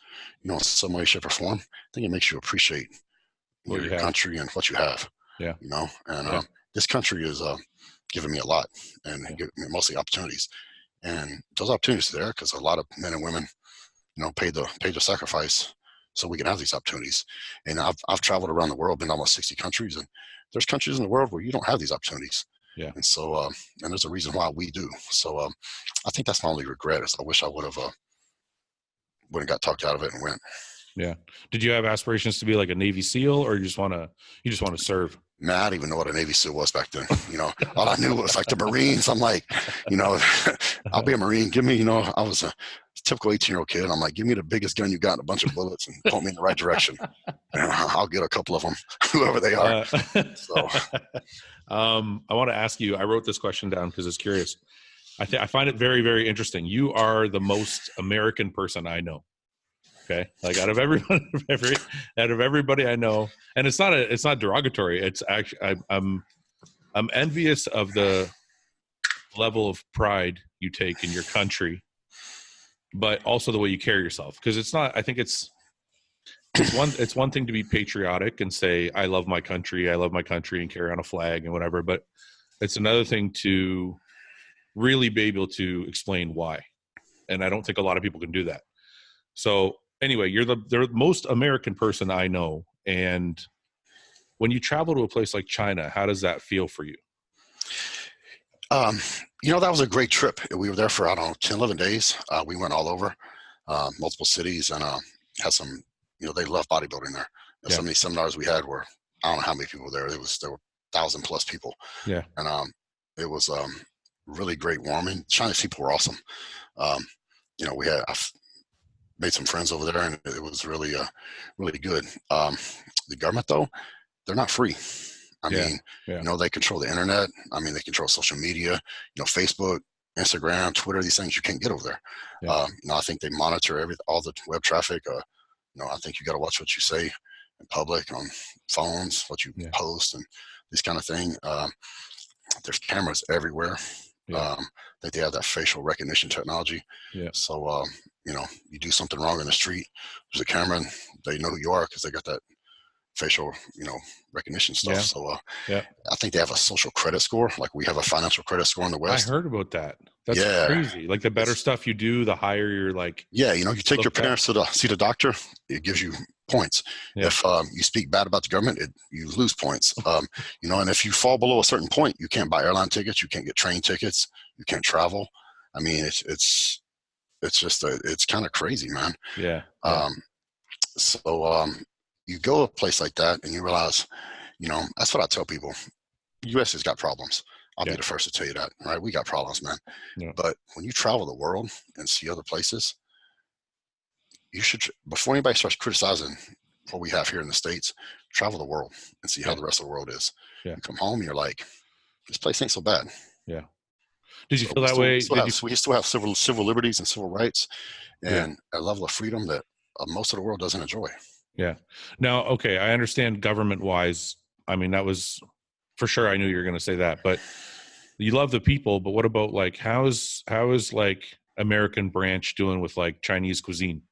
in some way, shape or form, I think it makes you appreciate your country and what you have. Yeah. This country is giving me a lot and giving me mostly opportunities. And those opportunities are there because a lot of men and women, paid the sacrifice so we can have these opportunities. And I've traveled around the world, been to almost 60 countries, and there's countries in the world where you don't have these opportunities. Yeah. And so, and there's a reason why we do. So, I think that's my only regret is I wish I would have got talked out of it and went. Yeah. Did you have aspirations to be like a Navy SEAL, or you just want to serve? Man, I didn't even know what a Navy SEAL was back then. All I knew was like the Marines. I'm like, I'll be a Marine. Give me, I was a typical 18-year-old kid. I'm like, give me the biggest gun you got and a bunch of bullets and point me in the right direction. And I'll get a couple of them, whoever they are. So, I want to ask you, I wrote this question down because it's curious. I find it very, very interesting. You are the most American person I know. Okay. Like out of everybody I know, and it's not derogatory. It's actually, I'm envious of the level of pride you take in your country, but also the way you carry yourself. Cause I think it's one thing to be patriotic and say, I love my country and carry on a flag and whatever. But it's another thing to really be able to explain why. And I don't think a lot of people can do that. So anyway, you're the most American person I know. And when you travel to a place like China, how does that feel for you? That was a great trip. We were there for, 10, 11 days. We went all over, multiple cities and had some they love bodybuilding there. Some of these seminars we had were, I don't know how many people there. There were 1,000+ people. Yeah. And it was really great, warming. Chinese people were awesome. I've made some friends over there, and it was really, really good. The government, though, they're not free. I mean, they control the internet. I mean, they control social media, Facebook, Instagram, Twitter, these things you can't get over there. Yeah. I think they monitor all the web traffic. I think you got to watch what you say in public, on phones, what you post, and this kind of thing. There's cameras everywhere. I think they have that facial recognition technology. Yeah. So, you do something wrong in the street, there's a camera, and they know who you are because they got that facial, recognition stuff. Yeah. So, I think they have a social credit score. Like we have a financial credit score in the West. I heard about that. That's crazy. Like the better stuff you do, the higher you're like. Yeah. You take your parents to see the doctor, it gives you points. Yeah. If you speak bad about the government, you lose points. And if you fall below a certain point, you can't buy airline tickets, you can't get train tickets, you can't travel. I mean, it's just it's kind of crazy, man. Yeah. You go to a place like that and you realize, that's what I tell people. U.S. has got problems. I'll be the first to tell you that, right? We got problems, man. Yeah. But when you travel the world and see other places, you should, before anybody starts criticizing what we have here in the States, travel the world and see how the rest of the world is. Yeah. You come home and you're like, this place ain't so bad. Yeah. Did you feel that way? We still have civil liberties and civil rights and a level of freedom that most of the world doesn't enjoy. Yeah. Now, okay, I understand government-wise. I mean, that was for sure. I knew you were going to say that, but you love the people. But what about like how is like American branch doing with like Chinese cuisine?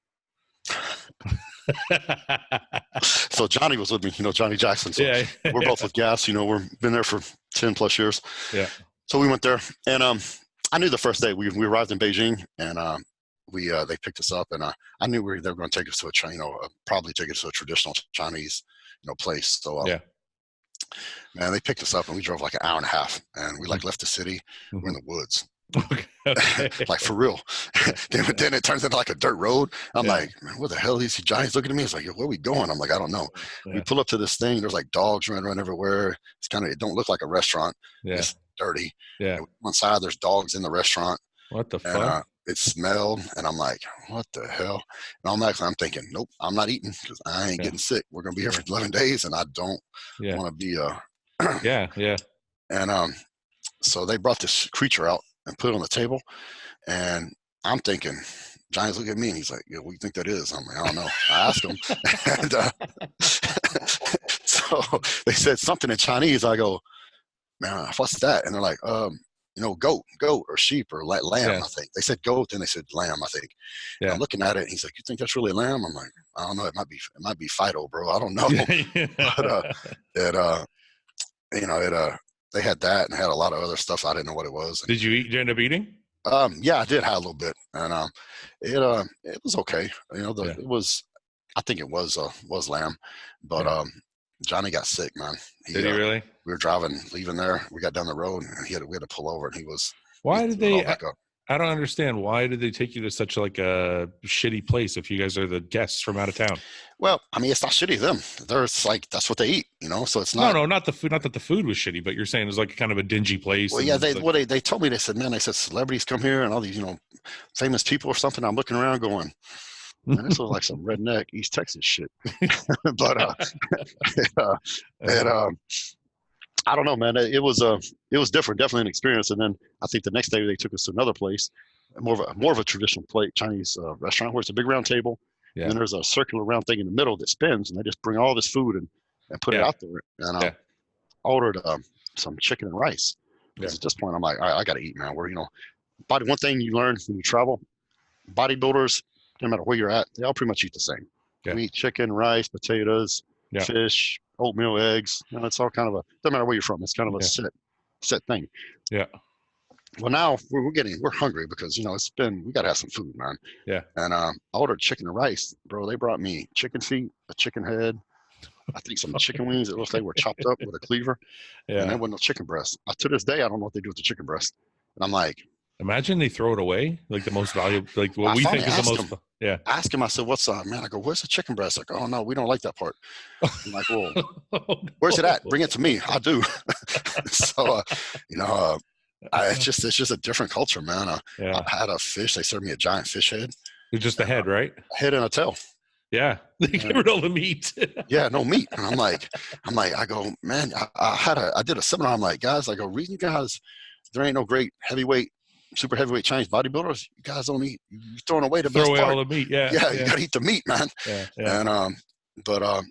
So Johnny was with me, Johnny Jackson. So we're both with Gas. We've been there for 10+ years. Yeah. So we went there, and I knew the first day we arrived in Beijing, and they picked us up, and I knew they were going to take us to probably take us to a traditional Chinese, place. So man, they picked us up, and we drove like an hour and a half, and we left the city. Mm-hmm. We're in the woods. Okay. Like for real. then it turns into like a dirt road. I'm like, man, what the hell is these giants looking at me? It's like, where are we going? I'm like, I don't know. Yeah. We pull up to this thing. There's like dogs running everywhere. It don't look like a restaurant. Yeah. It's dirty. Yeah. And one side there's dogs in the restaurant. What the fuck? It smelled, and I'm like, what the hell? And I'm thinking, nope, I'm not eating because I ain't getting sick. We're gonna be here for 11 days, and I don't want to be And so they brought this creature out and put it on the table, and I'm thinking, Johnny's looking at me, and he's like, "Yeah, what do you think that is?" I'm like, "I don't know." I asked him, and so they said something in Chinese. I go, "Man, what's that?" And they're like, goat or sheep or lamb, I think. They said goat, then they said lamb, I think. Yeah. I'm looking at it, and he's like, "You think that's really lamb?" I'm like, "I don't know. It might be Fido, bro. I don't know." But they had that and had a lot of other stuff. I didn't know what it was. Did you end up eating? Yeah, I did have a little bit, and it was okay. It was, I think it was lamb, but Johnny got sick, man. Did he really? We were leaving there. We got down the road, and we had to pull over, and he was. Why did they? I don't understand. Why did they take you to such like a shitty place if you guys are the guests from out of town? Well, I mean, it's not shitty to them. It's like that's what they eat, So it's not. No, not the food. Not that the food was shitty, but you're saying it's like kind of a dingy place. Well, yeah, they told me. They said, man, celebrities come here and all these famous people or something. I'm looking around going, man, this looks like some redneck East Texas shit. But I don't know, man. It was different, definitely an experience. And then I think the next day they took us to another place, more of a traditional Chinese restaurant where it's a big round table. Yeah. And then there's a circular round thing in the middle that spins, and they just bring all this food and put it out there. And I ordered some chicken and rice. Because at this point I'm like, all right, I got to eat, man. One thing you learn when you travel, bodybuilders, no matter where you're at, they all pretty much eat the same. Yeah. We eat chicken, rice, potatoes, fish, oatmeal, eggs. It's all kind of doesn't matter where you're from. It's kind of a set thing. Yeah. Well, now we're hungry because we got to have some food, man. Yeah. And I ordered chicken and rice, bro. They brought me chicken feet, a chicken head, I think some chicken wings. It looks like were chopped up with a cleaver. Yeah. And there wasn't no chicken breast. To this day, I don't know what they do with the chicken breast. And I'm like, imagine they throw it away, like the most valuable, like what we think is the most. Yeah. Ask him, I said, what's up, man? I go, where's the chicken breast? Like, oh no, we don't like that part. I'm like, well, where's it at? Bring it to me. I do. So, it's just a different culture, man. I had a fish. They served me a giant fish head. It's just the head, right? A head and a tail. Yeah. They get rid of all the meat. Yeah, no meat. And I'm like, I go, man, I did a seminar. I'm like, guys, I go, reason you guys, there ain't no great heavyweight, super heavyweight Chinese bodybuilders. You guys don't eat. You're throwing away the best part. Throw away all the meat. Yeah. Yeah, you got to eat the meat, man. Yeah. And, but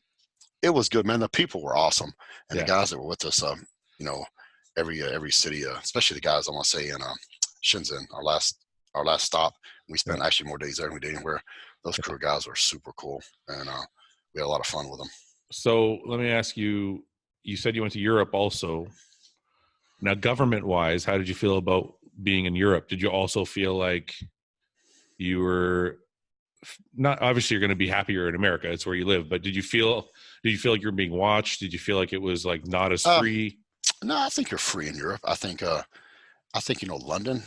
it was good, man. The people were awesome. And the guys that were with us, every city, especially the guys I want to say in Shenzhen, our last stop, we spent actually more days there than we did anywhere. Those crew guys were super cool, and we had a lot of fun with them. So let me ask you, you said you went to Europe also. Now, government-wise, how did you feel about being in Europe? Did you also feel like you were not, obviously you're going to be happier in America, it's where you live, but did you feel like you're being watched? Did you feel like it was like not as free? No, I think you're free in Europe. I think London,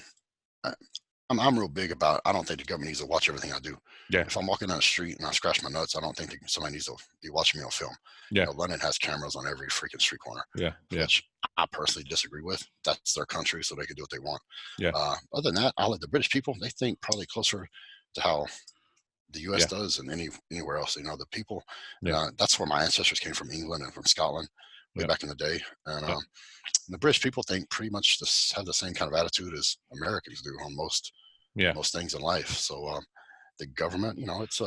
I'm real big about, I don't think the government needs to watch everything I do. Yeah. If I'm walking down the street and I scratch my nuts, I don't think somebody needs to be watching me on film. Yeah. London has cameras on every freaking street corner. Yeah. Which I personally disagree with. That's their country, so they can do what they want. Yeah. Other than that, I like the British people. They think probably closer to how the U.S. does than anywhere else. The people, that's where my ancestors came from, England and from Scotland way back in the day. And the British people think pretty much have the same kind of attitude as Americans do on most things in life. So the government, it's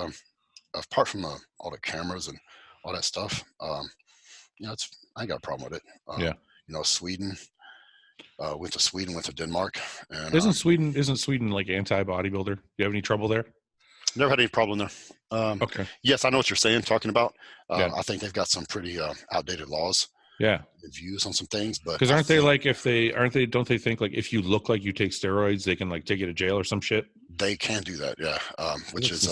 apart from all the cameras and all that stuff, I ain't got a problem with it. Sweden, went to Denmark. And, isn't Sweden like anti-bodybuilder? Do you have any trouble there? Never had any problem there. Okay. Yes, I know what you're talking about. I think they've got some pretty outdated laws. Yeah. And views on some things, but because don't they think like if you look like you take steroids, they can like take you to jail or some shit? They can do that, yeah. Which is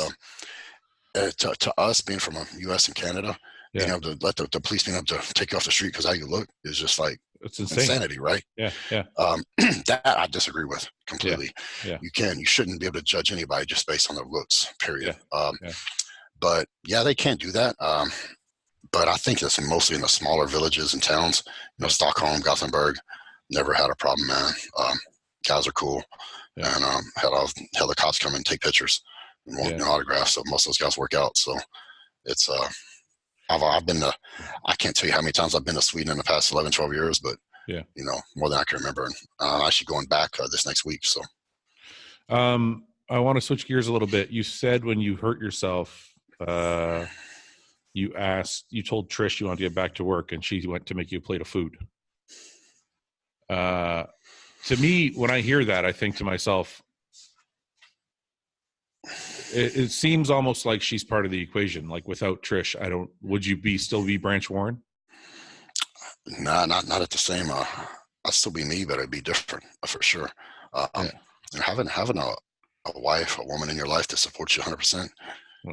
to us being from U.S. and Canada, being able to let the police being able to take you off the street because how you look is just like it's insane. Insanity, right? Yeah. That I disagree with completely. Yeah. You shouldn't be able to judge anybody just based on their looks, period. But they can't do that. But I think it's mostly in the smaller villages and towns. Stockholm, Gothenburg, never had a problem, man. Guys are cool, and had the cops come and take pictures and want autographs. So most of those guys work out. So it's I've been to, I can't tell you how many times I've been to Sweden in the past 11, 12 years, but more than I can remember. And I'm actually going back this next week. So, I want to switch gears a little bit. You said when you hurt yourself, you told Trish you wanted to get back to work, and she went to make you a plate of food. To me, when I hear that, I think to myself, it seems almost like she's part of the equation. Like without Trish, would you still be Branch Warren? Nah, not at the same. I'd still be me, but it'd be different for sure. Having a wife, a woman in your life that supports you 100%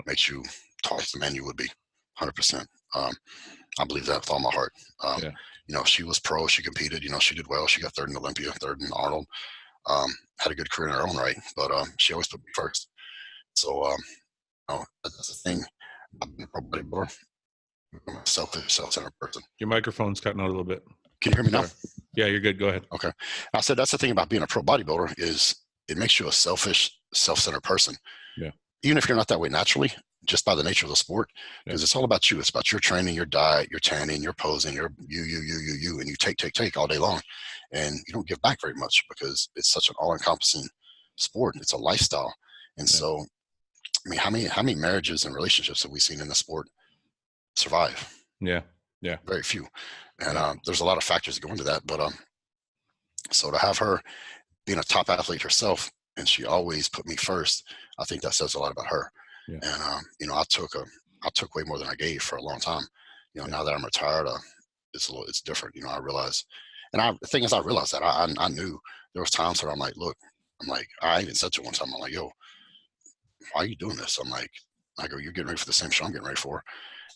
makes you tall as the man you would be 100%. I believe that with all my heart. She was pro, she competed, she did well. She got third in Olympia, third in Arnold, had a good career in her own right, but she always put me first. So, that's the thing. I've been a pro bodybuilder. I'm a self-centered person. Your microphone's cutting out a little bit. Can you hear me now? Yeah, you're good. Go ahead. Okay. I said that's the thing about being a pro bodybuilder is it makes you a selfish, self-centered person. Yeah. Even if you're not that way naturally, just by the nature of the sport, because it's all about you. It's about your training, your diet, your tanning, your posing, your you, and you take all day long, and you don't give back very much because it's such an all-encompassing sport. It's a lifestyle, and so, I mean, how many marriages and relationships have we seen in the sport survive? Yeah. Very few, and there's a lot of factors that go into that. But so to have her being a top athlete herself, and she always put me first, I think that says a lot about her. Yeah. And I took way more than I gave for a long time. Now that I'm retired, it's different. I realize, and the thing is, I realized that I knew there was times where I'm like, look, I even said to her one time, I'm like, yo, why are you doing this? I go, you're getting ready for the same show I'm getting ready for.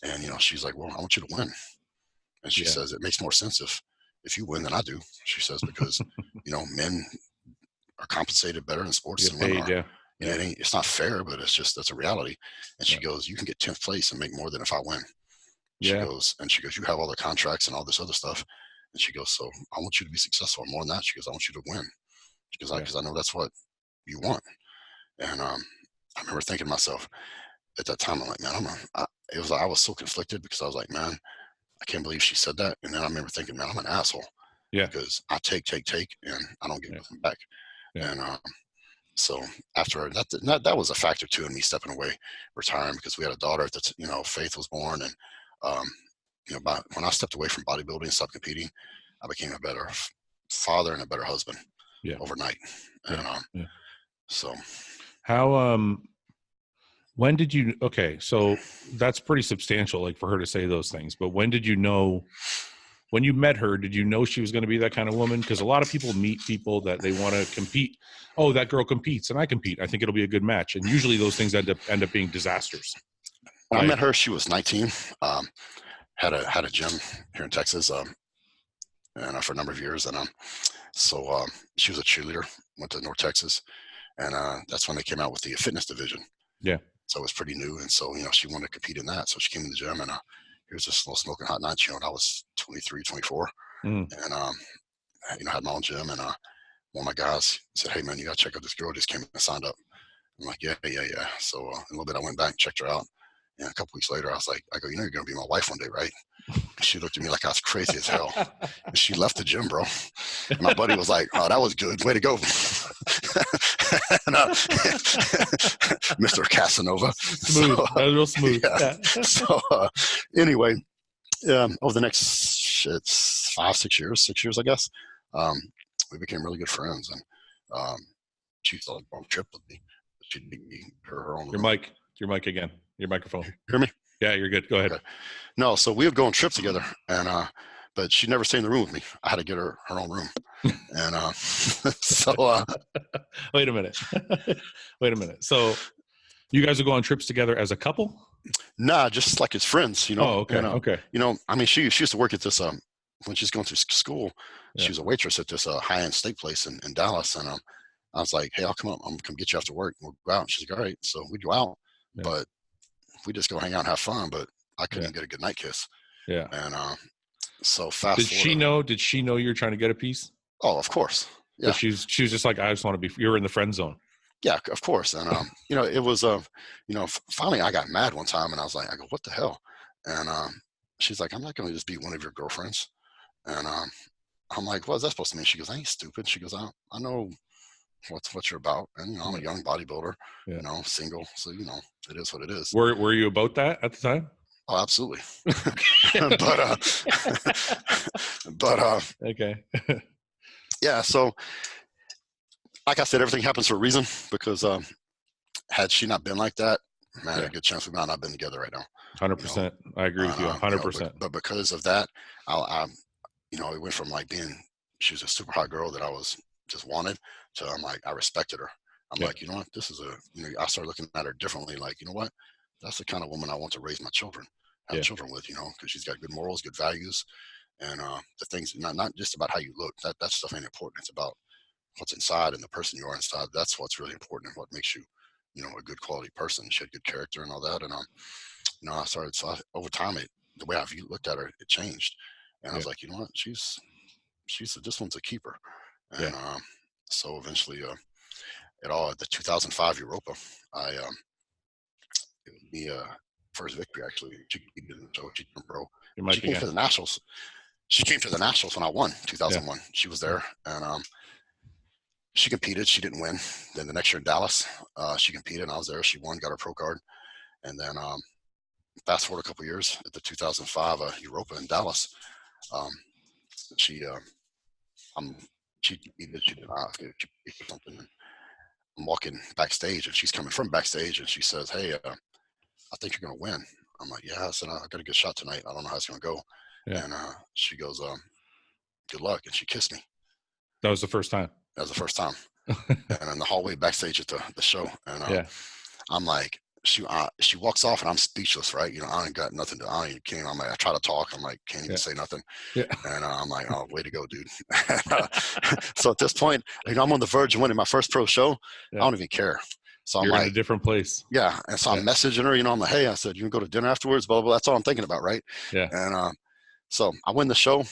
And, she's like, well, I want you to win. And she says, it makes more sense if you win than I do. She says, because, men are compensated better in sports than women are. Yeah. It's not fair, but it's just, that's a reality. And she goes, you can get 10th place and make more than if I win. She goes, you have all the contracts and all this other stuff. And she goes, so I want you to be successful. More than that, she goes, I want you to win. She goes, because I know that's what you want. And I remember thinking to myself at that time, I'm like, man, I was so conflicted because I was like, man, I can't believe she said that. And then I remember thinking, man, I'm an asshole. Yeah. Because I take, and I don't get nothing back. Yeah. And so after that was a factor too in me stepping away, retiring, because we had a daughter that, Faith was born. And, when I stepped away from bodybuilding and stopped competing, I became a better father and a better husband overnight. And so how, when did you, okay, so that's pretty substantial, like for her to say those things, but when did you know, when you met her, did you know she was going to be that kind of woman? Because a lot of people meet people that they want to compete. Oh, that girl competes and I compete. I think it'll be a good match. And usually those things end up being disasters. When I met her, she was 19, had a gym here in Texas, and for a number of years. And so she was a cheerleader, went to North Texas. And that's when they came out with the fitness division. Yeah. So it was pretty new. And so, she wanted to compete in that. So she came to the gym, and here's this little smoking hot night, and I was 23, 24. And, had my own gym. And one of my guys said, hey, man, you got to check out this girl just came and signed up. I'm like, yeah. So in a little bit, I went back and checked her out. And a couple weeks later, I was like, you're going to be my wife one day, right? And she looked at me like I was crazy as hell. And she left the gym, bro. And my buddy was like, oh, that was good. Way to go. And, Mr. Casanova. Smooth. That was real smooth. Yeah. So anyway, over the next 6 years, I guess, we became really good friends. And she was on a trip with me. She'd meet me her own room. Your mic again. Your microphone. Hear me? Yeah, you're good. Go ahead. Okay. No, so we would go on trips together, and but she'd never stay in the room with me. I had to get her own room. And so wait a minute. So you guys would go on trips together as a couple? Nah, just like as friends, Oh, okay. And, okay. I mean, she used to work at this when she's going through school. She was a waitress at this high-end steak place in Dallas, and I was like, hey, I'll come up. I'm gonna come get you after work. We'll go out. And she's like, all right. So we'd go out, but we just go hang out and have fun. But I couldn't get a good night kiss. Yeah. And so fast forward. Did she know you're trying to get a piece? Oh, of course. Yeah. But she was just like, I just want to be. You're in the friend zone. Yeah, of course. And it was finally I got mad one time, and I go, what the hell? And she's like, I'm not gonna just be one of your girlfriends. And I'm like, what is that supposed to mean? She goes, I ain't stupid. She goes, I know what you're about, and I'm a young bodybuilder, single, so it is what it is. Were you about that at the time? Oh, absolutely. but okay. Yeah, so like I said, everything happens for a reason, because had she not been like that, man, a good chance we might not have been together right now. 100%. I agree with you 100%. But because of that, I it went from like she was a super hot girl that I was just wanted, to I'm like, I respected her. I'm like, you know what, this is I started looking at her differently. Like, you know what, that's the kind of woman I want to raise my children, have children with, because she's got good morals, good values, and the things, not just about how you look. That stuff ain't important. It's about what's inside and the person you are inside. That's what's really important, and what makes you, a good quality person. She had good character and all that. And I started, over time, the way I've looked at her, it changed. And I was like, you know what, she's this one's a keeper. And so eventually, at the 2005 Europa, it was me first victory actually. She turned pro. She came to the nationals. She came to the nationals when I won 2001. Yeah. She was there, and she competed. She didn't win. Then the next year in Dallas, she competed, and I was there. She won, got her pro card, and then fast forward a couple years at the 2005 Europa in Dallas. She did something. I'm walking backstage, and she's coming from backstage, and she says, hey, I think you're going to win. I'm like, yeah. I said, I got a good shot tonight. I don't know how it's going to go. Yeah. And she goes, good luck. And she kissed me. That was the first time. That was the first time. And in the hallway backstage at the show. And I'm like, she walks off, and I'm speechless, right? I ain't got nothing I'm like, I try to talk. I'm like, can't even say nothing. Yeah. And I'm like, oh, way to go, dude. So at this point, I'm on the verge of winning my first pro show. Yeah. I don't even care. So I'm You're in a like, different place. yeah. And so I'm messaging her, I'm like, hey, I said, you can go to dinner afterwards, blah, blah, blah. That's all I'm thinking about. Right. Yeah. And so I win the show.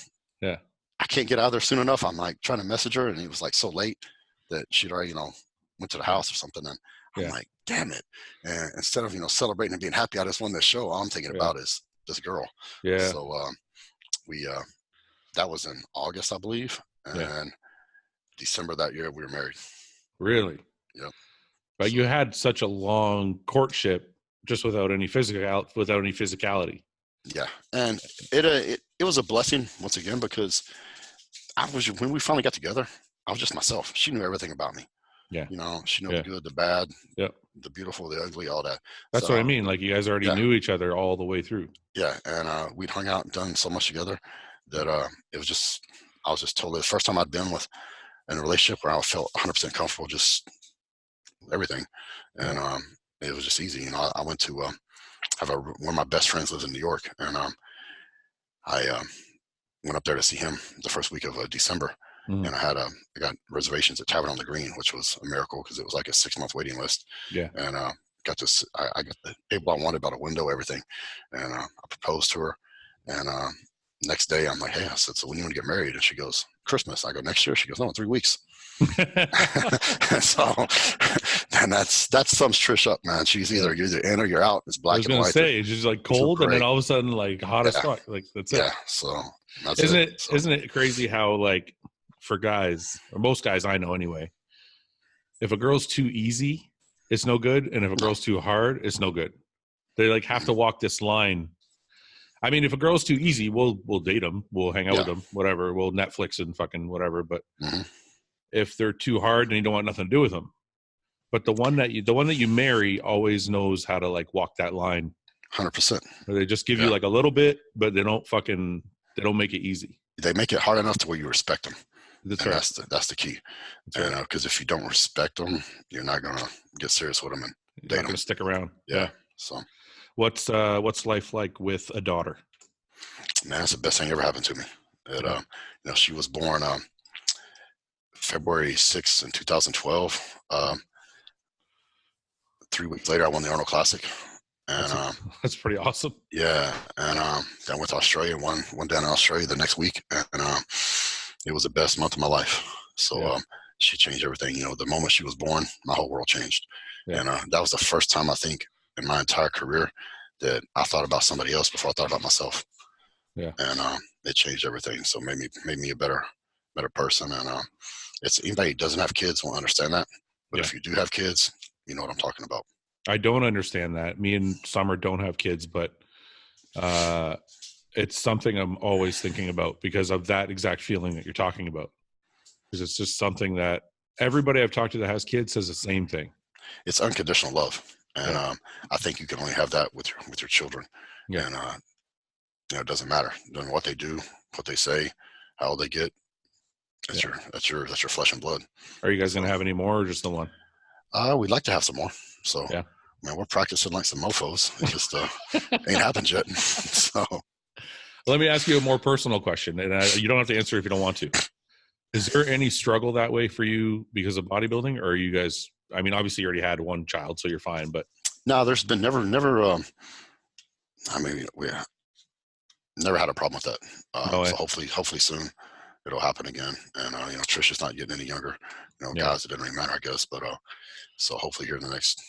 Yeah. I can't get out of there soon enough. I'm like trying to message her, and it was like so late that she'd already, went to the house or something. And I'm like, damn it. And instead of, celebrating and being happy I just won this show, all I'm thinking about is this girl. Yeah. So we that was in August, I believe. And December that year we were married. Really? Yep. But you had such a long courtship just without any physicality. Yeah. And it was a blessing once again, because when we finally got together, I was just myself. She knew everything about me. Yeah. She knew the good, the bad, the beautiful, the ugly, all that. That's what I mean. Like, you guys already knew each other all the way through. Yeah. And we'd hung out and done so much together that it was just, I was just totally, the first time I'd been in a relationship where I felt 100% comfortable, just everything. And it was just easy. I went to one of my best friends lives in New York, and I went up there to see him the first week of December. And I got reservations at Tavern on the Green, which was a miracle because it was like a 6-month waiting list. Yeah. And I got the table I wanted, about a window, everything. And I proposed to her. And next day I'm like, hey, I said, so when you want to get married? And she goes, Christmas. I go, next year? She goes, no, in 3 weeks. So, and that sums Trish up, man. She's you're either in or you're out. It's black and white. I was gonna say, she's like cold, and then all of a sudden, like, hot as fuck. Like, that's it. Yeah. So isn't it crazy how, like, for guys, or most guys I know anyway, if a girl's too easy, it's no good, and if a girl's too hard, it's no good. They like have to walk this line. I mean, if a girl's too easy, we'll date them, we'll hang out with them, whatever, we'll Netflix and fucking whatever. But if they're too hard, then you don't want nothing to do with them. But the one that you marry always knows how to, like, walk that line. 100%. They just give you like a little bit, but they don't make it easy. They make it hard enough to where you respect them. That's right. That's the key. Because if you don't respect them, you're not gonna get serious with them and you're not gonna stick around. Yeah. So, what's life like with a daughter? Man, it's the best thing ever happened to me. She was born February 6th in 2012. 3 weeks later, I won the Arnold Classic. And that's pretty awesome. Yeah. And then went to Australia, won down in Australia the next week. And it was the best month of my life. So she changed everything. The moment she was born, my whole world changed. Yeah. And that was the first time, I think, in my entire career that I thought about somebody else before I thought about myself. Yeah. And it changed everything. So made me a better person. And it's anybody who doesn't have kids won't understand that. But if you do have kids, you know what I'm talking about. I don't understand that. Me and Summer don't have kids, but it's something I'm always thinking about because of that exact feeling that you're talking about. Because it's just something that everybody I've talked to that has kids says the same thing. It's unconditional love. And I think you can only have that with your children. Yeah. And it doesn't matter. It doesn't matter what they do, what they say, how old they get. That's your flesh and blood. Are you guys gonna have any more or just the one? We'd like to have some more. So man, we're practicing like some mofos. It just ain't happened yet. So let me ask you a more personal question, and you don't have to answer if you don't want to. Is there any struggle that way for you because of bodybuilding, or are you guys? I mean, obviously you already had one child, so you're fine. But no, there's been never. I mean, we never had a problem with that. So hopefully soon it'll happen again. And Trisha's not getting any younger. Guys, it doesn't really matter, I guess. But so hopefully here in the next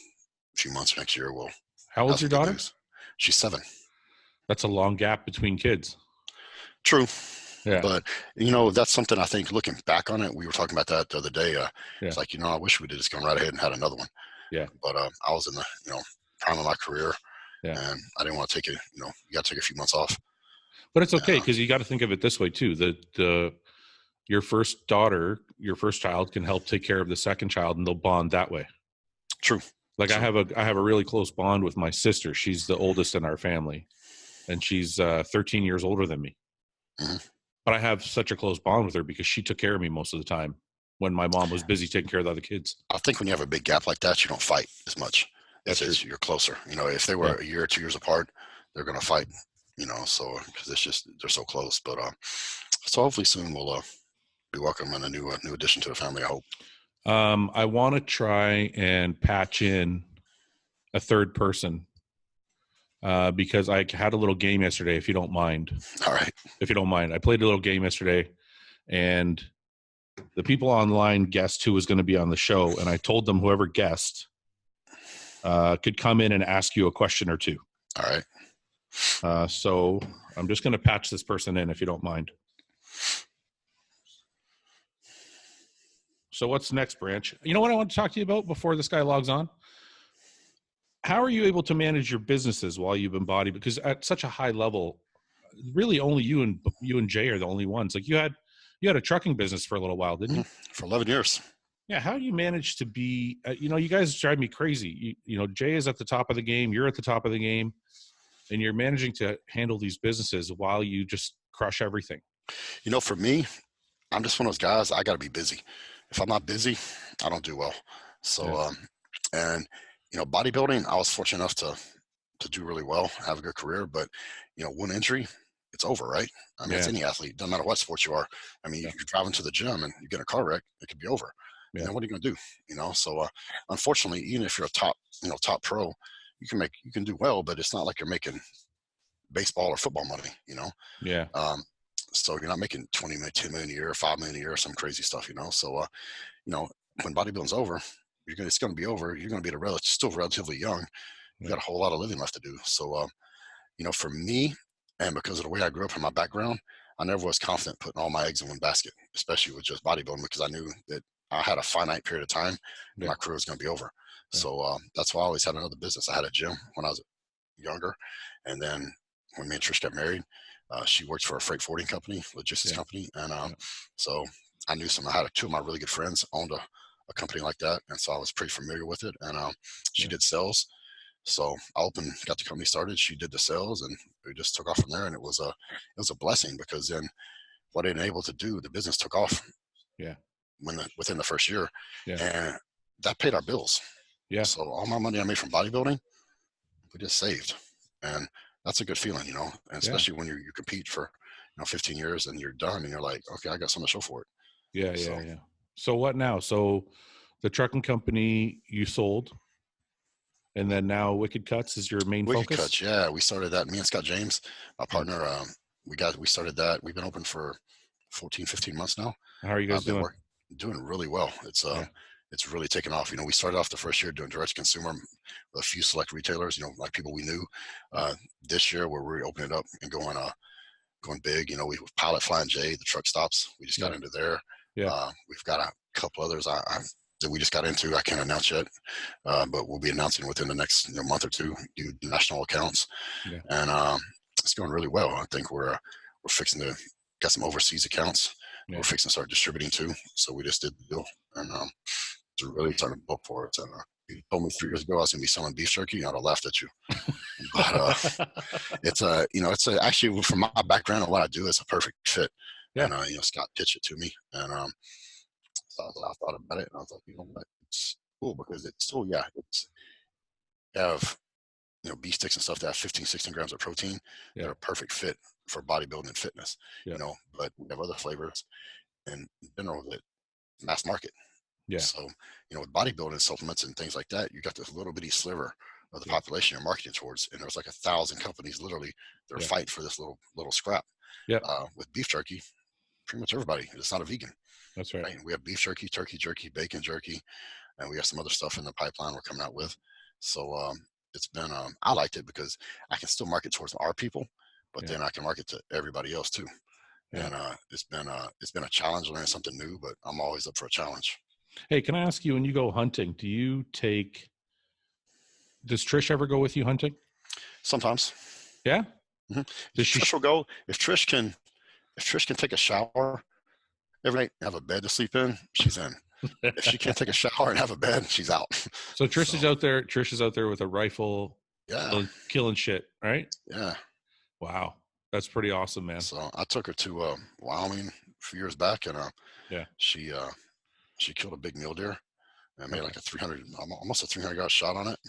few months, next year, we'll. How old's your daughter? She's 7. That's a long gap between kids. True. Yeah. But, that's something I think looking back on it, we were talking about that the other day. It's like, I wish we'd just gone right ahead and had another one. Yeah. But I was in the, prime of my career. Yeah. And I didn't want to take it, you got to take a few months off. But it's okay because you got to think of it this way too. Your first daughter, your first child can help take care of the second child and they'll bond that way. True. Like I have a really close bond with my sister. She's the oldest in our family and she's 13 years older than me. Mm-hmm. But I have such a close bond with her because she took care of me most of the time when my mom was busy taking care of the other kids. I think when you have a big gap like that, you don't fight as much. You're closer. If they were a year or 2 years apart, they're going to fight, so because it's just, they're so close. But so hopefully soon we'll be welcoming a new addition to the family, I hope. I want to try and patch in a third person because I had a little game yesterday, if you don't mind. All right. If you don't mind. I played a little game yesterday, and the people online guessed who was going to be on the show, and I told them whoever guessed could come in and ask you a question or two. All right. So I'm just going to patch this person in, if you don't mind. So what's next, Branch? You know what I want to talk to you about before this guy logs on? How are you able to manage your businesses while you've been bodybuilding? Because at such a high level, really only you and Jay are the only ones. Like you had a trucking business for a little while, didn't you? For 11 years. Yeah. How do you manage to be, you guys drive me crazy. Jay is at the top of the game. You're at the top of the game, and you're managing to handle these businesses while you just crush everything. For me, I'm just one of those guys. I got to be busy. If I'm not busy, I don't do well. So, bodybuilding, I was fortunate enough to do really well, have a good career, but one injury, it's over, right? I mean, it's any athlete, doesn't matter what sport you are. I mean, you're driving to the gym and you get in a car wreck, it could be over. Yeah. And what are you going to do? So unfortunately, even if you're a top pro, you can do well, but it's not like you're making baseball or football money, Yeah. So you're not making 20 million, 10 million a year, 5 million a year, some crazy stuff, So, when bodybuilding's over, it's going to be over. You're going to be still relatively young. You've got a whole lot of living left to do. So, for me, and because of the way I grew up and my background, I never was confident putting all my eggs in one basket, especially with just bodybuilding, because I knew that I had a finite period of time and my career was going to be over. Yeah. So that's why I always had another business. I had a gym when I was younger. And then when me and Trish got married, she worked for a freight forwarding company, logistics company. And so I knew I had two of my really good friends owned a company like that. And so I was pretty familiar with it. And she did sales. So I got the company started. She did the sales, and we just took off from there. And it was a blessing, because then what I was able to do, the business took off. Yeah. Within the first year, yeah. And that paid our bills. Yeah. So all my money I made from bodybuilding, we just saved, and that's a good feeling, and especially when you compete for 15 years and you're done and you're like, okay, I got something to show for it. Yeah. So what now? So the trucking company you sold, and then now Wicked Cuts is your main focus? Wicked Cuts, yeah. We started that. Me and Scott James, my partner, we started that. We've been open for 14, 15 months now. How are you guys doing? Doing really well. It's really taken off. We started off the first year doing direct to consumer with a few select retailers, like people we knew. This year we're really opening it up and going big. We Pilot, Flying J, the truck stops. We just got into there. Yeah. We've got a couple others that we just got into. I can't announce yet, but we'll be announcing within the next month or two. Do national accounts, and it's going really well. I think we're fixing to get some overseas accounts. Yeah. We're fixing to start distributing too. So we just did the deal, and it's really starting to book for it. And you told me 3 years ago I was going to be selling beef jerky, I'd have laughed at you. But it's actually, from my background and what I do, it's a perfect fit. Yeah. And Scott pitched it to me, and so I thought about it, and I was like, what? It's cool because it's still, it's have beef sticks and stuff that have 15, 16 grams of protein. Yeah. They're a perfect fit for bodybuilding and fitness. Yeah. But we have other flavors in general that mass market. Yeah. So, with bodybuilding supplements and things like that, you got this little bitty sliver of the population you're marketing towards, and there's like 1,000 companies literally that are fighting for this little scrap. Yeah. With beef jerky, pretty much everybody. It's not a vegan. That's right. We have beef jerky, turkey jerky, bacon jerky, and we have some other stuff in the pipeline we're coming out with. So it's been I liked it because I can still market towards our people, but then I can market to everybody else too. Yeah. And it's been a challenge learning something new, but I'm always up for a challenge. Hey, can I ask you, when you go hunting, does Trish ever go with you hunting? Sometimes. Yeah. Mm-hmm. Trish will go if Trish can take a shower every night and have a bed to sleep in, she's in. If she can't take a shower and have a bed, she's out. So Trish is out there. Trish is out there with a rifle, killing shit, right? Yeah. Wow, that's pretty awesome, man. So I took her to Wyoming a few years back, and she killed a big mule deer and made like almost a 300 yard shot on it.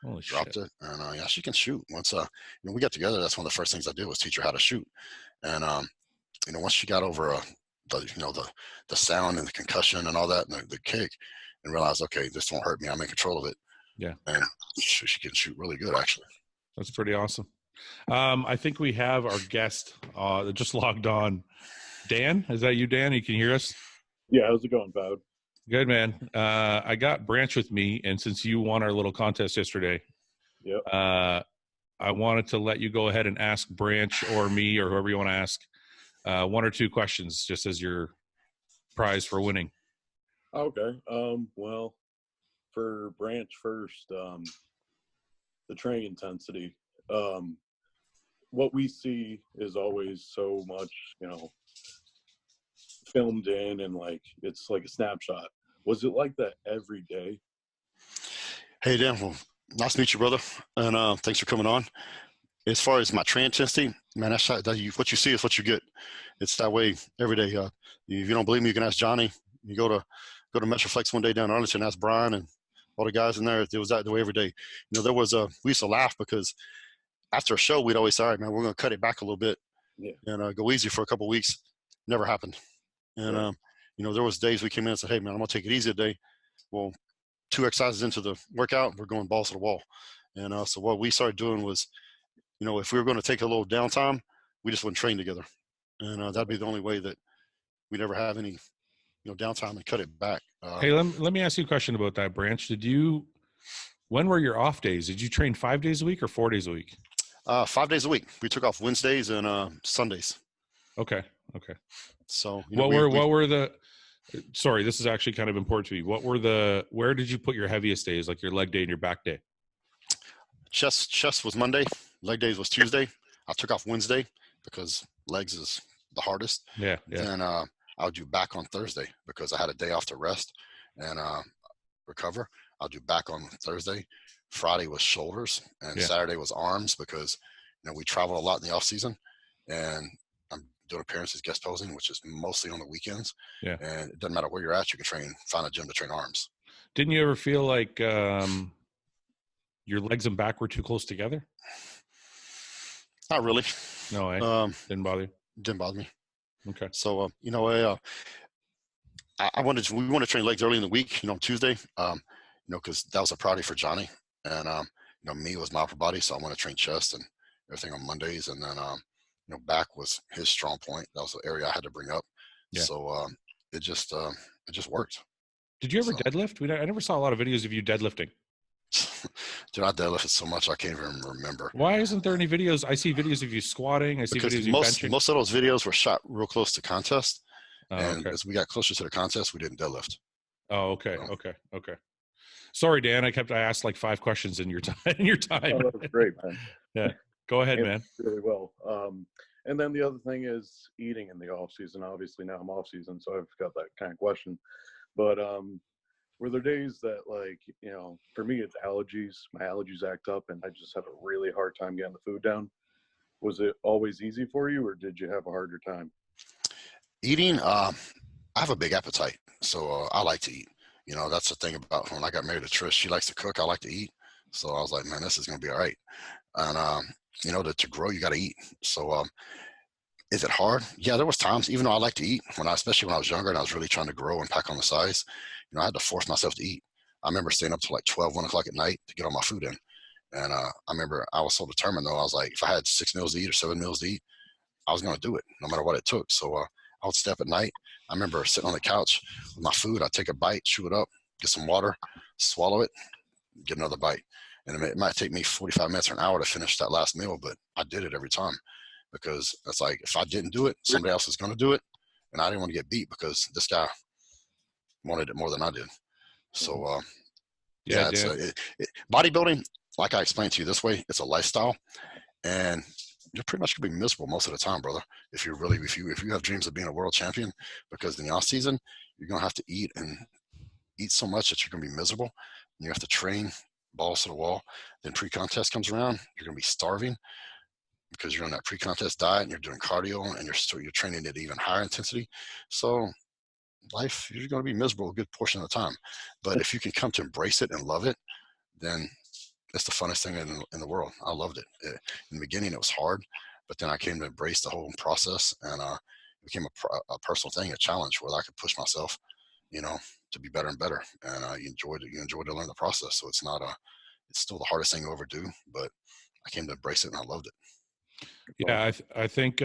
Holy dropped shit. it, and she can shoot. Once we got together, that's one of the first things I did was teach her how to shoot. And once she got over the sound and the concussion and all that and the kick, and realized, okay, this won't hurt me. I'm in control of it. Yeah. And she can shoot really good, actually. That's pretty awesome. I think we have our guest that just logged on. Dan, is that you, Dan? You can hear us? Yeah, how's it going, Fouad? Good, man. I got Branch with me, and since you won our little contest yesterday, Yep. I wanted to let you go ahead and ask Branch or me or whoever you want to ask 1 or 2 questions just as your prize for winning. Okay. Well, for Branch first, the training intensity. What we see is always so much, filmed in, and like it's like a snapshot. Was it like that every day? Hey, Dan. Well, nice to meet you, brother. And thanks for coming on. As far as my training intensity, man, what you see is what you get. It's that way every day. If you don't believe me, you can ask Johnny. You go to Metroflex one day down in Arlington, ask Brian and all the guys in there. It was that way every day. We used to laugh because after a show, we'd always say, all right, man, we're going to cut it back a little bit and go easy for a couple of weeks. Never happened. And, there was days we came in and said, hey, man, I'm going to take it easy today. Well, 2 exercises into the workout, we're going balls to the wall. And so what we started doing was, if we were going to take a little downtime, we just wouldn't train together. And that'd be the only way that we'd ever have any, downtime and cut it back. Hey, let me ask you a question about that, Branch. When were your off days? Did you train 5 days a week or 4 days a week? 5 days a week. We took off Wednesdays and Sundays. Okay. So sorry, this is actually kind of important to me. Where did you put your heaviest days, like your leg day and your back day? Chest was Monday. Leg days was Tuesday. I took off Wednesday because legs is the hardest. Yeah. Then I'll do back on Thursday because I had a day off to rest and recover. I'll do back on Thursday. Friday was shoulders, and Saturday was arms because we travel a lot in the off season, and I'm doing appearances, guest posing, which is mostly on the weekends. Yeah. And it doesn't matter where you're at, you can find a gym to train arms. Didn't you ever feel like your legs and back were too close together? Not really. No, didn't bother you? Didn't bother me. Okay. So, we want to train legs early in the week, Tuesday, because that was a priority for Johnny. And, me was my upper body. So I want to train chest and everything on Mondays. And then, back was his strong point. That was the area I had to bring up. Yeah. So it just worked. Did you ever deadlift? I never saw a lot of videos of you deadlifting. Dude, I deadlifted so much I can't even remember. Why isn't there any videos? I see videos of you squatting. I see videos of you benching. Most of those videos were shot real close to contest. And as we got closer to the contest, we didn't deadlift. Oh, okay. Okay. Sorry, Dan. I asked like 5 questions in your time. Oh, that's great, man. Yeah. Go ahead, man. Really well. And then the other thing is eating in the off season. Obviously now I'm off season, so I've got that kind of question. But were there days that, like, for me it's allergies. My allergies act up, and I just have a really hard time getting the food down. Was it always easy for you, or did you have a harder time? Eating, I have a big appetite, so I like to eat. That's the thing about when I got married to Trish. She likes to cook. I like to eat. So I was like, man, this is going to be all right. And, to grow, you got to eat. So is it hard? Yeah, there was times, even though I like to eat, especially when I was younger and I was really trying to grow and pack on the size, I had to force myself to eat. I remember staying up till like 12, 1 o'clock at night to get all my food in. And I remember I was so determined, though. I was like, if I had 6 meals to eat or 7 meals to eat, I was going to do it no matter what it took. So I would stay up at night. I remember sitting on the couch with my food. I'd take a bite, chew it up, get some water, swallow it, get another bite. And it might take me 45 minutes or an hour to finish that last meal, but I did it every time because it's like, if I didn't do it, somebody else was going to do it. And I didn't want to get beat because this guy wanted it more than I did. So, bodybuilding, like I explained to you this way, it's a lifestyle, and you're pretty much gonna be miserable most of the time, brother. If you have dreams of being a world champion, because in the off season, you're going to have to eat so much that you're going to be miserable. And you have to train balls to the wall. Then pre-contest comes around, you're going to be starving because you're on that pre-contest diet and you're doing cardio and you're training at even higher intensity. So life, you're going to be miserable a good portion of the time. But if you can come to embrace it and love it, then it's the funnest thing in the world. I loved it. In the beginning, it was hard, but then I came to embrace the whole process, and it became a personal thing, a challenge where I could push myself, to be better and better. And you enjoy to learn the process. So it's still the hardest thing to ever do, but I came to embrace it and I loved it. Yeah. I think,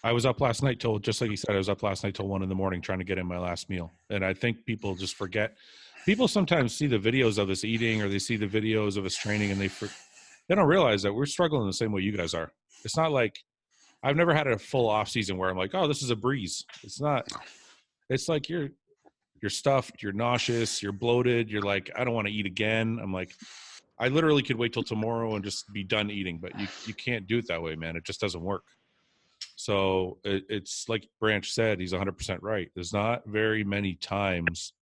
I was up last night just like you said, I was up last night till 1 a.m. trying to get in my last meal. And I think people just forget. People sometimes see the videos of us eating, or they see the videos of us training, and they don't realize that we're struggling the same way you guys are. It's not like, I've never had a full off season where I'm like, oh, this is a breeze. It's not. It's like you're stuffed, you're nauseous, you're bloated. You're like, I don't want to eat again. I'm like, I literally could wait till tomorrow and just be done eating, but you can't do it that way, man. It just doesn't work. So it's like Branch said, he's 100% right. There's not very many times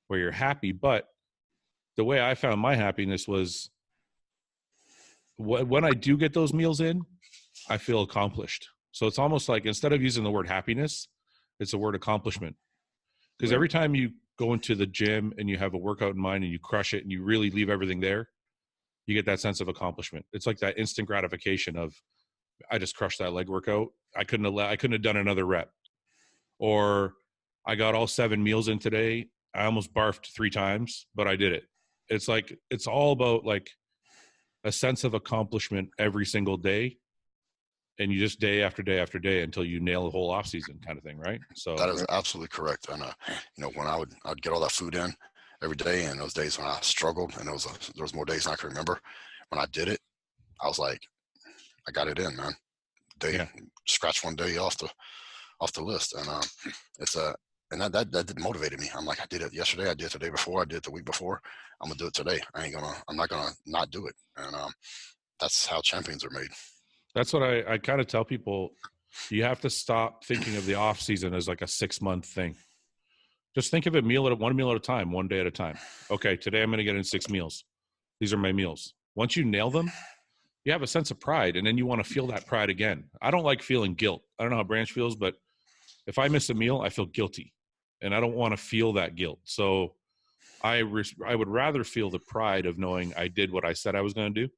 where you're happy, but the way I found my happiness was when I do get those meals in, I feel accomplished. So it's almost like, instead of using the word happiness, it's the word accomplishment. Because every time you go into the gym and you have a workout in mind and you crush it and you really leave everything there, you get that sense of accomplishment. It's like that instant gratification of, I just crushed that leg workout. I couldn't have done another rep. Or I got all 7 meals in today. I almost barfed 3 times, but I did it. It's like, it's all about like a sense of accomplishment every single day. And you just day after day after day until you nail the whole off season kind of thing. Right. So that is absolutely correct. And, when I'd get all that food in every day, and those days when I struggled, and there was more days than I could remember, when I did it, I was like, I got it in, man. Scratch one day off the list. And and that motivated me. I'm like, I did it yesterday, I did it the day before, I did it the week before. I'm gonna do it today. I'm not gonna not do it. And that's how champions are made. That's what I kind of tell people. You have to stop thinking of the off season as like a 6-month thing. Just think of it one meal at a time, one day at a time. Okay, today I'm going to get in 6 meals. These are my meals. Once you nail them, you have a sense of pride, and then you want to feel that pride again. I don't like feeling guilt. I don't know how Branch feels, but if I miss a meal, I feel guilty, and I don't want to feel that guilt. So I would rather feel the pride of knowing I did what I said I was going to do.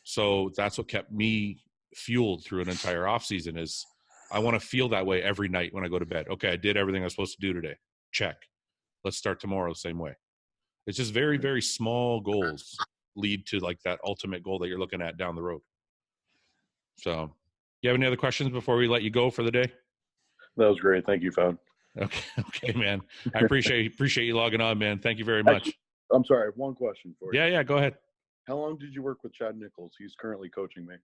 So that's what kept me fueled through an entire off season. Is I want to feel that way every night when I go to bed. Okay, I did everything I was supposed to do today. Check. Let's start tomorrow the same way. It's just very, very small goals lead to like that ultimate goal that you're looking at down the road. So, you have any other questions before we let you go for the day? That was great. Thank you, Fouad. Okay, man. I appreciate you logging on, man. Thank you very much. Actually, I'm sorry. I have one question for you. Yeah, go ahead. How long did you work with Chad Nichols? He's currently coaching me.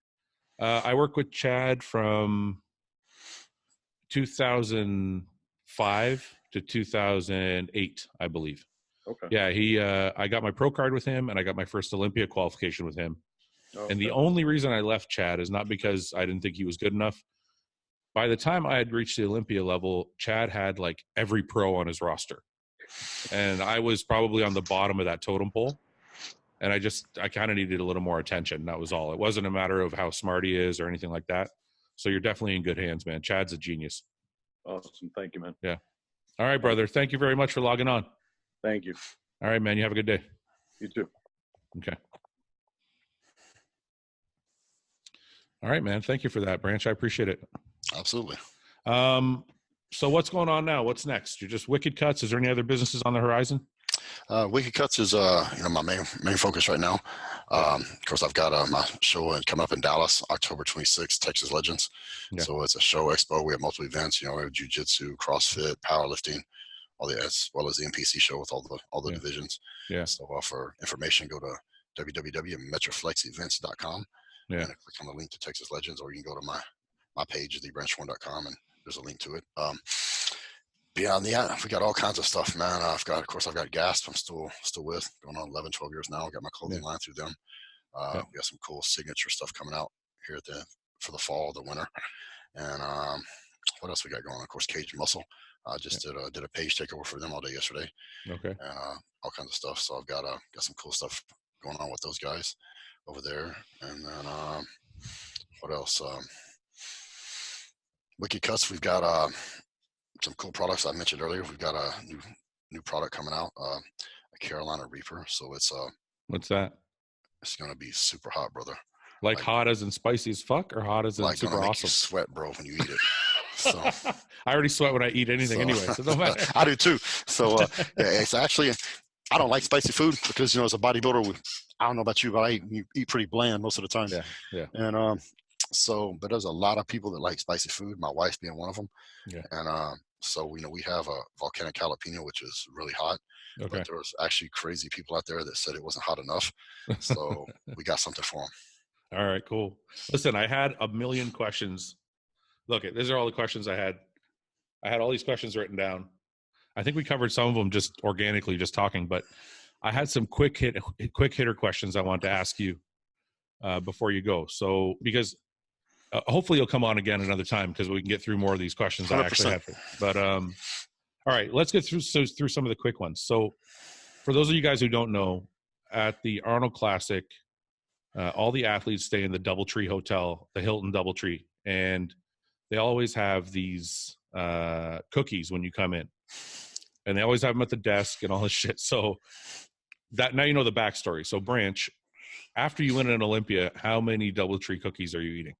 I worked with Chad from 2005 to 2008, I believe. Okay. Yeah, I got my pro card with him, and I got my first Olympia qualification with him. Okay. And the only reason I left Chad is not because I didn't think he was good enough. By the time I had reached the Olympia level, Chad had like every pro on his roster. And I was probably on the bottom of that totem pole. And I kind of needed a little more attention. That was all. It wasn't a matter of how smart he is or anything like that. So you're definitely in good hands, man. Chad's a genius. Awesome. Thank you, man. Yeah. All right, brother. Thank you very much for logging on. Thank you. All right, man. You have a good day. You too. Okay. All right, man. Thank you for that, Branch. I appreciate it. Absolutely. So what's going on now? What's next? You're just Wicked Cuts. Is there any other businesses on the horizon? Wicked Cuts is my main focus right now. Of course, I've got my show coming up in Dallas, October 26th, Texas Legends. Yeah. So it's a show expo. We have multiple events. We have jiu-jitsu, CrossFit, powerlifting, as well as the NPC show with all the divisions. Yeah. So for information, go to www.metroflexevents.com. Yeah. And click on the link to Texas Legends, or you can go to my page, thebranch1.com, and there's a link to it. Beyond that, we got all kinds of stuff, man. I've got Gasp. I'm still with, going on 11, 12 years now. I got my clothing line through them. We got some cool signature stuff coming out here for the fall, the winter. And what else we got going on? Of course, Cage Muscle. I just did a page takeover for them all day yesterday. Okay. And all kinds of stuff. So I've got some cool stuff going on with those guys over there. And then what else? Wicked Cuts. We've got some cool products I mentioned earlier. We've got a new product coming out, a Carolina Reaper. So it's what's that? It's gonna be super hot, brother. Like hot as in spicy as fuck, or hot as in like super gonna make awesome? You sweat, bro, when you eat it. So I already sweat when I eat anything anyway. So no matter. I do too. So it's actually, I don't like spicy food because, as a bodybuilder, I don't know about you, but I eat pretty bland most of the time. Yeah. And but there's a lot of people that like spicy food, my wife being one of them. Yeah. And so, we have a volcanic jalapeno, which is really hot. Okay. But there was actually crazy people out there that said it wasn't hot enough. So we got something for them. All right, cool. Listen, I had a million questions. Look, these are all the questions I had. I had all these questions written down. I think we covered some of them just organically, just talking, but I had some quick hitter questions I wanted to ask you before you go. So, because hopefully you'll come on again another time because we can get through more of these questions 100%. I actually have. But all right, let's get through some of the quick ones. So, for those of you guys who don't know, at the Arnold Classic, all the athletes stay in the Doubletree Hotel, the Hilton Doubletree, and they always have these cookies when you come in, and they always have them at the desk and all this shit. So that now you know the backstory. So Branch, after you win an Olympia, how many Doubletree cookies are you eating?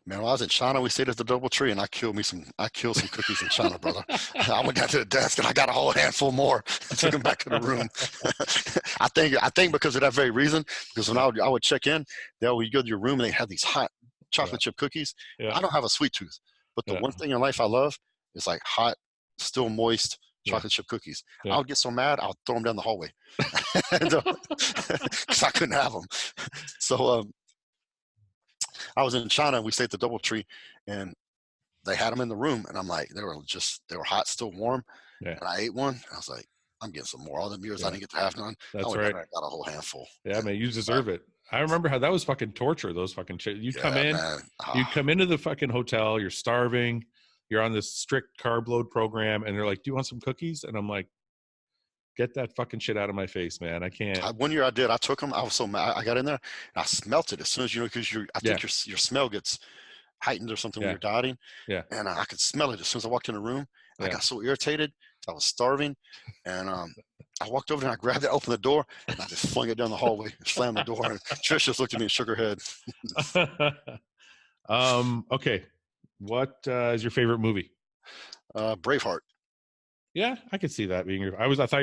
Man, when I was in China, we stayed at the Doubletree, and I killed some cookies in China, brother. I went down to the desk and I got a whole handful more and took them back to the room. I think because of that very reason, because when I would check in, you go to your room and they have these hot chocolate chip cookies. Yeah. I don't have a sweet tooth, but the one thing in life I love is like hot, still moist chocolate chip cookies. I would get so mad, I would throw them down the hallway because I couldn't have them. So I was in China and we stayed at the Doubletree, and they had them in the room, and I'm like, they were hot, still warm. Yeah. And I ate one. I was like, I'm getting some more. All them years I didn't get to have none. That's right. I got a whole handful. Yeah, man, you deserve it. I remember how that was fucking torture. Those fucking shit. You come in, you come into the fucking hotel, you're starving, you're on this strict carb load program, and they're like, "Do you want some cookies?" And I'm like, "Get that fucking shit out of my face, man! I can't." One year I did. I took them. I was so mad. I got in there and I smelt it as soon as because I think your smell gets heightened or something when you're dieting. Yeah. And I could smell it as soon as I walked in the room. I got so irritated. I was starving, and I walked over and I grabbed it, opened the door, and I just flung it down the hallway, slammed the door, and Trish just looked at me and shook her head. Okay. What is your favorite movie? Braveheart. Yeah, I could see that being I thought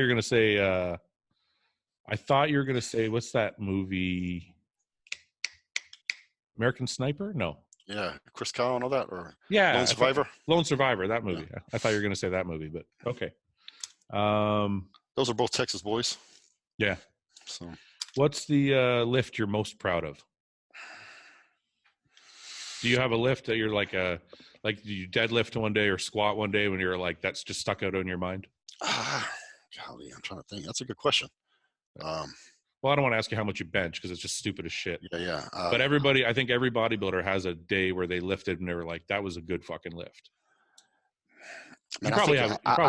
you were going to say, what's that movie? American Sniper? No. Yeah, Chris Kyle and all that, or Lone Survivor. Lone Survivor, that movie. Yeah. I thought you were going to say that movie, but okay. Those are both Texas boys. Yeah. So, what's the lift you're most proud of? Do you have a lift that you're like do you deadlift one day or squat one day when you're like that's just stuck out in your mind? Golly, I'm trying to think. That's a good question. Well, I don't want to ask you how much you bench because it's just stupid as shit. Yeah. But I think every bodybuilder has a day where they lifted and they were like, that was a good fucking lift. Man, I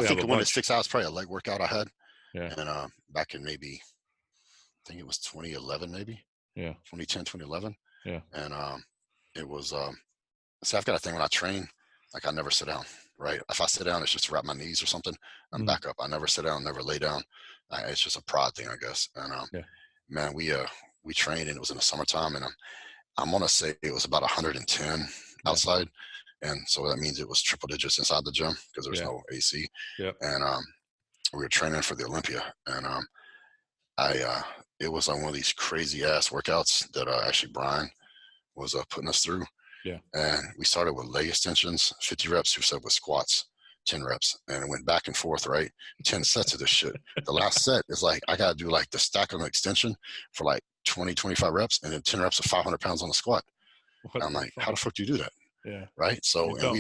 think the one that sticks out is probably a leg workout I had. Yeah. And back in maybe, I think it was 2011 maybe. Yeah. 2010, 2011. Yeah. And it was, so I've got a thing when I train, like I never sit down, right? If I sit down, it's just to wrap my knees or something. I'm back up. I never sit down, never lay down. It's just a pride thing, I guess. And man, we trained, and it was in the summertime, and I'm gonna say it was about 110 outside, and so that means it was triple digits inside the gym because there was no AC. Yep. And we were training for the Olympia, and it was on one of these crazy ass workouts that actually Brian was putting us through. Yeah. And we started with leg extensions, 50 reps. We started with squats, 10 reps, and it went back and forth, right? 10 sets of this shit. The last set is like, I got to do like the stack on the extension for like 20, 25 reps, and then 10 reps of 500 pounds on the squat. And I'm like, how the fuck do you do that? Yeah. Right. So and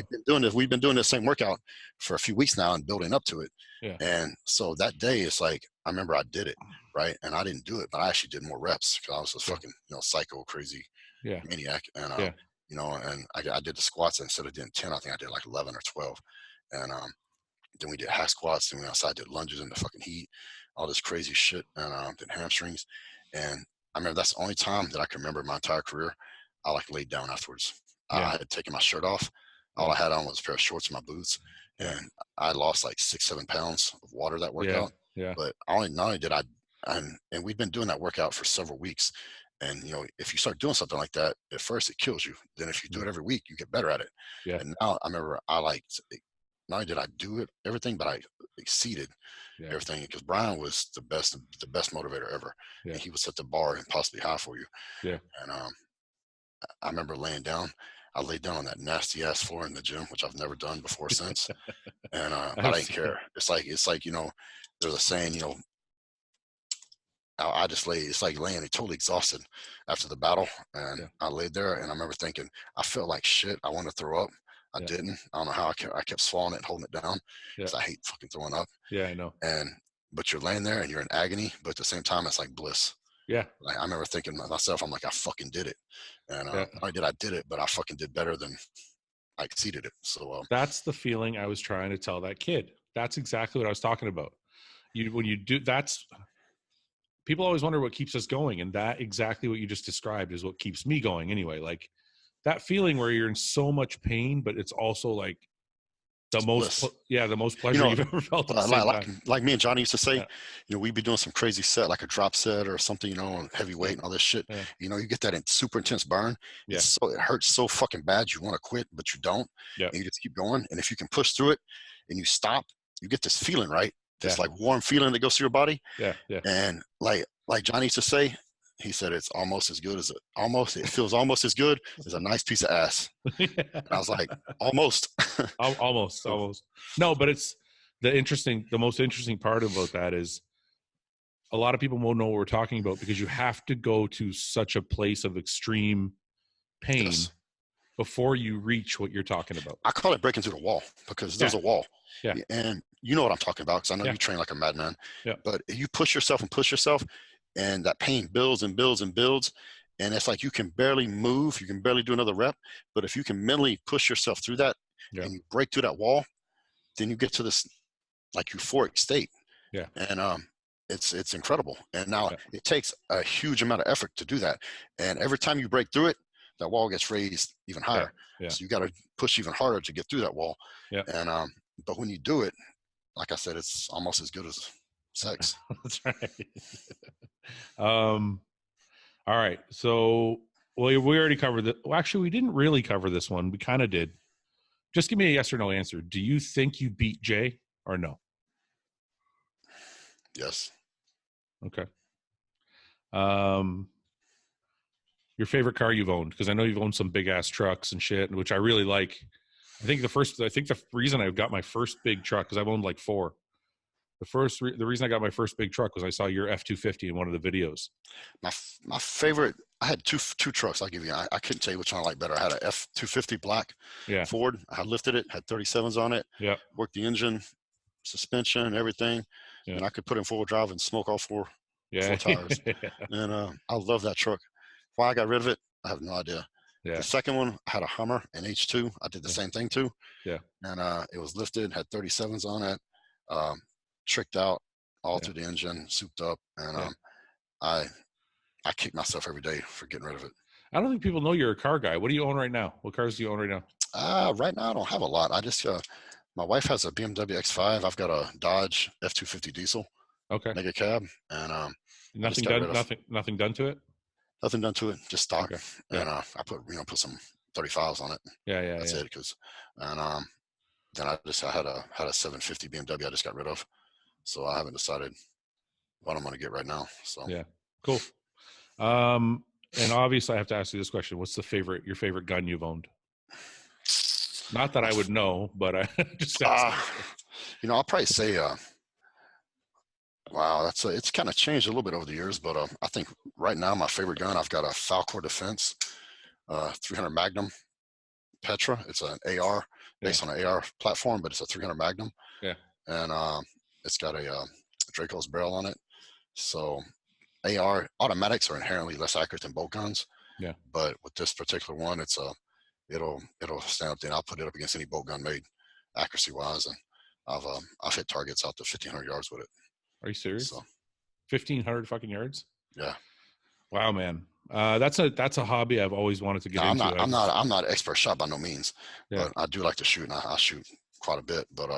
we've been doing this same workout for a few weeks now and building up to it. Yeah. And so that day it's like, I remember I did it. Right. And I didn't do it, but I actually did more reps because I was just fucking, psycho crazy maniac. And, and I did the squats, and instead of doing 10, I think I did like 11 or 12. And then we did hack squats, and we outside did lunges in the fucking heat, all this crazy shit, and did hamstrings. And I remember that's the only time that I can remember in my entire career I like laid down afterwards. I had taken my shirt off. All I had on was a pair of shorts and my boots, and I lost like 6-7 pounds of water that workout. Yeah. But not only did I, and we've been doing that workout for several weeks, And, if you start doing something like that, at first it kills you. Then if you do it every week, you get better at it. Yeah. And now I remember not only did I do it, everything, but I exceeded everything, because Brian was the best motivator ever. Yeah. And he would set the bar impossibly high for you. Yeah. And I remember laying down. I laid down on that nasty ass floor in the gym, which I've never done before since. And I didn't care. It's like there's a saying, I just lay. It's like laying totally exhausted after the battle, and I laid there, and I remember thinking, I felt like shit. I wanted to throw up. I didn't. I don't know how I kept swallowing it and holding it down, because I hate fucking throwing up. Yeah, I know. But you're laying there and you're in agony, but at the same time, it's like bliss. Yeah. Like, I remember thinking to myself, I'm like, I fucking did it. And not only I did it, but I fucking did better than I exceeded it. So that's the feeling I was trying to tell that kid. That's exactly what I was talking about. When you do, people always wonder what keeps us going. And that exactly what you just described is what keeps me going anyway. Like that feeling where you're in so much pain, but it's also like the most pleasure you've ever felt. Like me and Johnny used to say, we'd be doing some crazy set, like a drop set or something, on heavy weight and all this shit. Yeah. You get that super intense burn. Yeah. It hurts so fucking bad. You want to quit, but you don't. Yeah. And you just keep going. And if you can push through it and you stop, you get this feeling, right? This like warm feeling that goes through your body. Yeah. Yeah. And like Johnny used to say, he said, it's almost as good as it feels almost as good as a nice piece of ass. And I was like, almost. almost. No, but it's the most interesting part about that is a lot of people won't know what we're talking about, because you have to go to such a place of extreme pain before you reach what you're talking about. I call it breaking through the wall, because there's a wall. Yeah. And you know what I'm talking about, because I know you train like a madman. Yeah. But you push yourself, and that pain builds and builds and builds. And it's like you can barely move. You can barely do another rep. But if you can mentally push yourself through that and you break through that wall, then you get to this like euphoric state. Yeah. And it's incredible. And now it takes a huge amount of effort to do that. And every time you break through it, that wall gets raised even higher. Yeah. Yeah. So you got to push even harder to get through that wall. Yeah. And but when you do it, like I said, it's almost as good as sex. That's right. All right. So, we already covered that. Well, actually, we didn't really cover this one. We kind of did. Just give me a yes or no answer. Do you think you beat Jay or no? Yes. Okay. Your favorite car you've owned? Because I know you've owned some big ass trucks and shit, which I really like. I think the reason I got my first big truck, because I've owned like 4. The reason I got my first big truck was I saw your F-250 in one of the videos. My favorite, I had two trucks. I'll give you. I couldn't tell you which one I like better. I had a F-250 black Ford. I lifted it, had 37s on it. Yeah. Worked the engine, suspension, and everything. Yeah. And I could put in 4-wheel drive and smoke all 4 tires. And I love that truck. Why I got rid of it, I have no idea. Yeah. The second one, I had a Hummer, an H2. I did the same thing too. Yeah. And it was lifted, had 37s on it. Tricked out all through the engine, souped up, and I kick myself every day for getting rid of it. I don't think people know you're a car guy. What do you own right now? What cars do you own right now? Right now I don't have a lot. I just my wife has a BMW X5. I've got a Dodge F-250 diesel. Okay. Mega cab, and nothing done. Nothing done to it. Nothing done to it. Just stock. Okay. Yeah. And I put some 35s on it. Yeah. That's it. And then I had a 750 BMW I just got rid of. So I haven't decided what I'm going to get right now. So yeah, cool. And obviously I have to ask you this question: what's your favorite gun you've owned? Not that I would know, but I just I'll probably say, wow, it's kind of changed a little bit over the years, but I think right now my favorite gun, I've got a Falcor Defense 300 Magnum Petra. It's an AR based on an AR platform, but it's a 300 Magnum. Yeah, and it's got a Draco's barrel on it. So AR automatics are inherently less accurate than bolt guns. Yeah. But with this particular one, it'll stand up there. I'll put it up against any bolt gun made, accuracy wise, and I've hit targets out to 1,500 yards with it. Are you serious? So, 1,500 fucking yards? Yeah. Wow, man. That's a hobby I've always wanted to get into. I'm not an expert shot by no means, but I do like to shoot, and I shoot quite a bit. But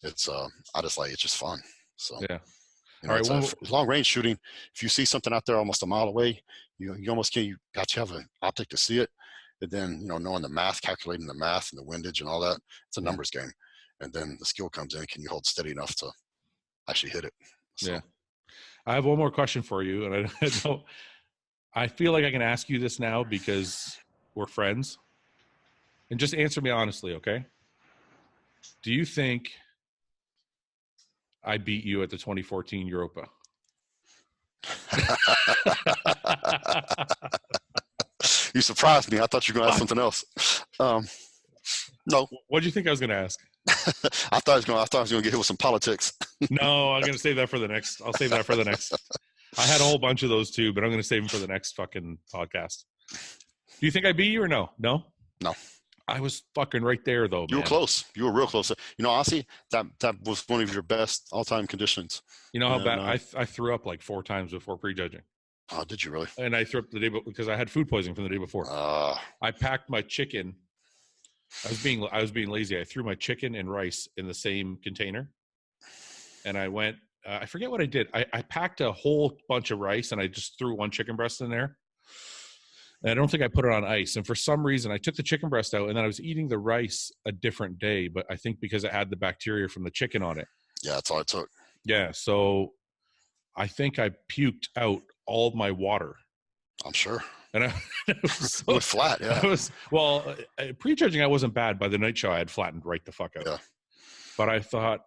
it's I just like it's just fun. So yeah. All right, it's long range shooting. If you see something out there almost a mile away, you almost can't, you got to have an optic to see it. And then, knowing the math, calculating the math and the windage and all that, it's a numbers game. And then the skill comes in. Can you hold steady enough to actually hit it? So. Yeah. I have one more question for you. And I feel like I can ask you this now because we're friends. And just answer me honestly, okay? Do you think I beat you at the 2014 Europa? You surprised me. I thought you were going to ask something else. No. What do you think I was going to ask? I thought I was going to get hit with some politics. No, I'm going to save that for the next. I'll save that for the next. I had a whole bunch of those too, but I'm going to save them for the next fucking podcast. Do you think I beat you or no? No. No. I was fucking right there though. You were close. You were real close. Honestly, that was one of your best all-time conditions. You know how bad I threw up like 4 times before prejudging. Oh, did you really? And I threw up the day because I had food poisoning from the day before. I packed my chicken. I was being lazy. I threw my chicken and rice in the same container, and I went. I forget what I did. I packed a whole bunch of rice and I just threw 1 chicken breast in there. And I don't think I put it on ice. And for some reason, I took the chicken breast out, and then I was eating the rice a different day. But I think because it had the bacteria from the chicken on it. Yeah, that's all I took. Yeah, so I think I puked out all of my water. I'm sure. And I was went flat. Yeah. Prejudging, I wasn't bad. By the night show, I had flattened right the fuck out. Yeah. But I thought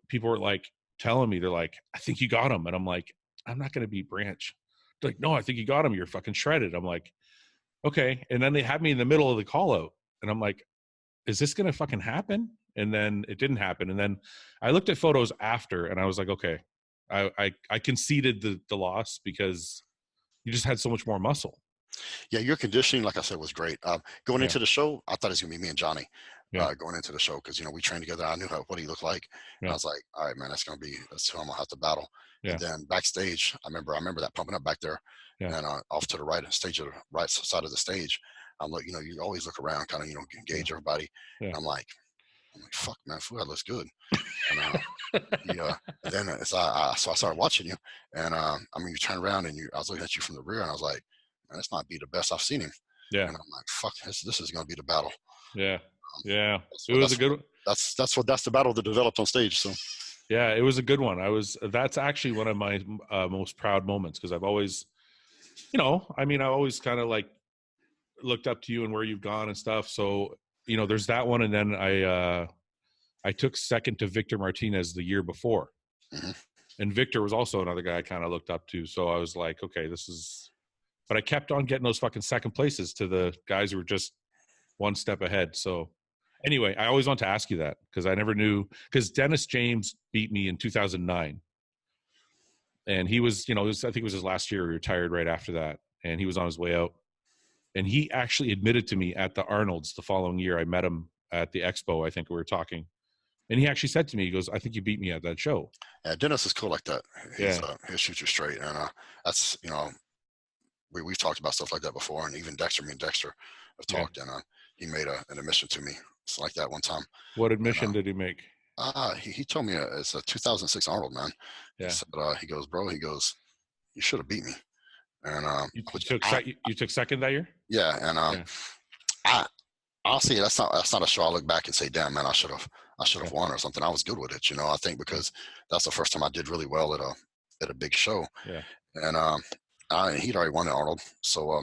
people were like telling me, they're like, I think you got him. And I'm like, I'm not going to beat Branch. They're like, no, I think you got him. You're fucking shredded. I'm like, okay. And then they had me in the middle of the call out. And I'm like, is this going to fucking happen? And then it didn't happen. And then I looked at photos after and I was like, okay, I conceded the loss because you just had so much more muscle. Yeah, your conditioning, like I said, was great. Going into the show, I thought it was going to be me and Johnny going into the show because, we trained together. I knew what he looked like. Yeah. And I was like, all right, man, that's who I'm going to have to battle. Yeah. And then backstage, I remember that pumping up back there. Yeah. And off to the right side of the stage, I'm like, you always look around, kind of, engage everybody. Yeah. And I'm like, fuck, man, Fouad looks good. And then so I started watching you, and you turn around and I was looking at you from the rear, and I was like, man, this might be the best I've seen him. Yeah. And I'm like, fuck, this is going to be the battle. Yeah. Yeah. It was a good one. That's the battle that developed on stage. So. Yeah, it was a good one. That's actually one of my most proud moments because I've always, I always kind of like looked up to you and where you've gone and stuff. So, there's that one. And then I took second to Victor Martinez the year before. Mm-hmm. And Victor was also another guy I kind of looked up to. So I was like, okay, but I kept on getting those fucking second places to the guys who were just one step ahead. So anyway, I always want to ask you that because I never knew, because Dennis James beat me in 2009. And he was, I think it was his last year. He retired right after that. And he was on his way out. And he actually admitted to me at the Arnold's the following year. I met him at the expo. I think we were talking. And he actually said to me, he goes, I think you beat me at that show. Yeah, Dennis is cool like that. He'll shoot you straight. And that's, we've talked about stuff like that before. And even me and Dexter have talked. And he made an admission to me. It's like that one time. What admission did he make? He told me it's a 2006 Arnold, man. Yeah. He said, he goes, bro, you should have beat me. And you took second that year? Yeah. And I honestly, that's not a show I look back and say, damn, man, I should have won or something. I was good with it, I think because that's the first time I did really well at a big show. Yeah. And he'd already won at Arnold. So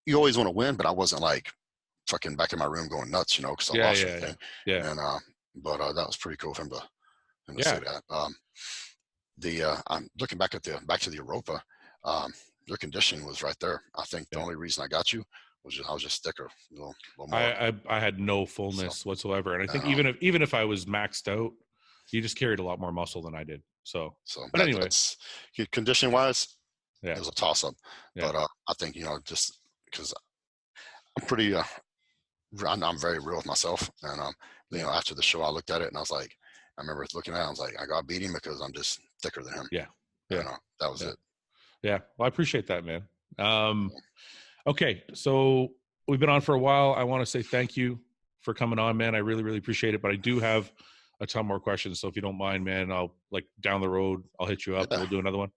you always want to win, but I wasn't like fucking back in my room going nuts, because I lost everything. Yeah. And but that was pretty cool for him to say that. I'm looking back to the Europa. Your conditioning was right there. I think the only reason I got you was I was just thicker, a little more. I had no fullness whatsoever, and I think even if I was maxed out, you just carried a lot more muscle than I did. But anyway, conditioning wise, it was a toss up. Yeah. But I think just because I'm pretty, I'm very real with myself, and after the show, I looked at it and I was like, I remember looking at it, I was like, I got beat him because I'm just thicker than him. Yeah. Yeah. That was it. Yeah. Well, I appreciate that, man. Okay. So we've been on for a while. I want to say thank you for coming on, man. I really, really appreciate it. But I do have a ton more questions. So if you don't mind, man, I'll down the road, I'll hit you up and we'll do another one.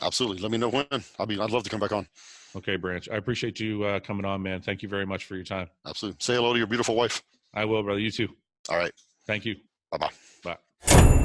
Absolutely. Let me know when. I'd love to come back on. Okay, Branch. I appreciate you coming on, man. Thank you very much for your time. Absolutely. Say hello to your beautiful wife. I will, brother. You too. All right. Thank you. Bye-bye. Bye.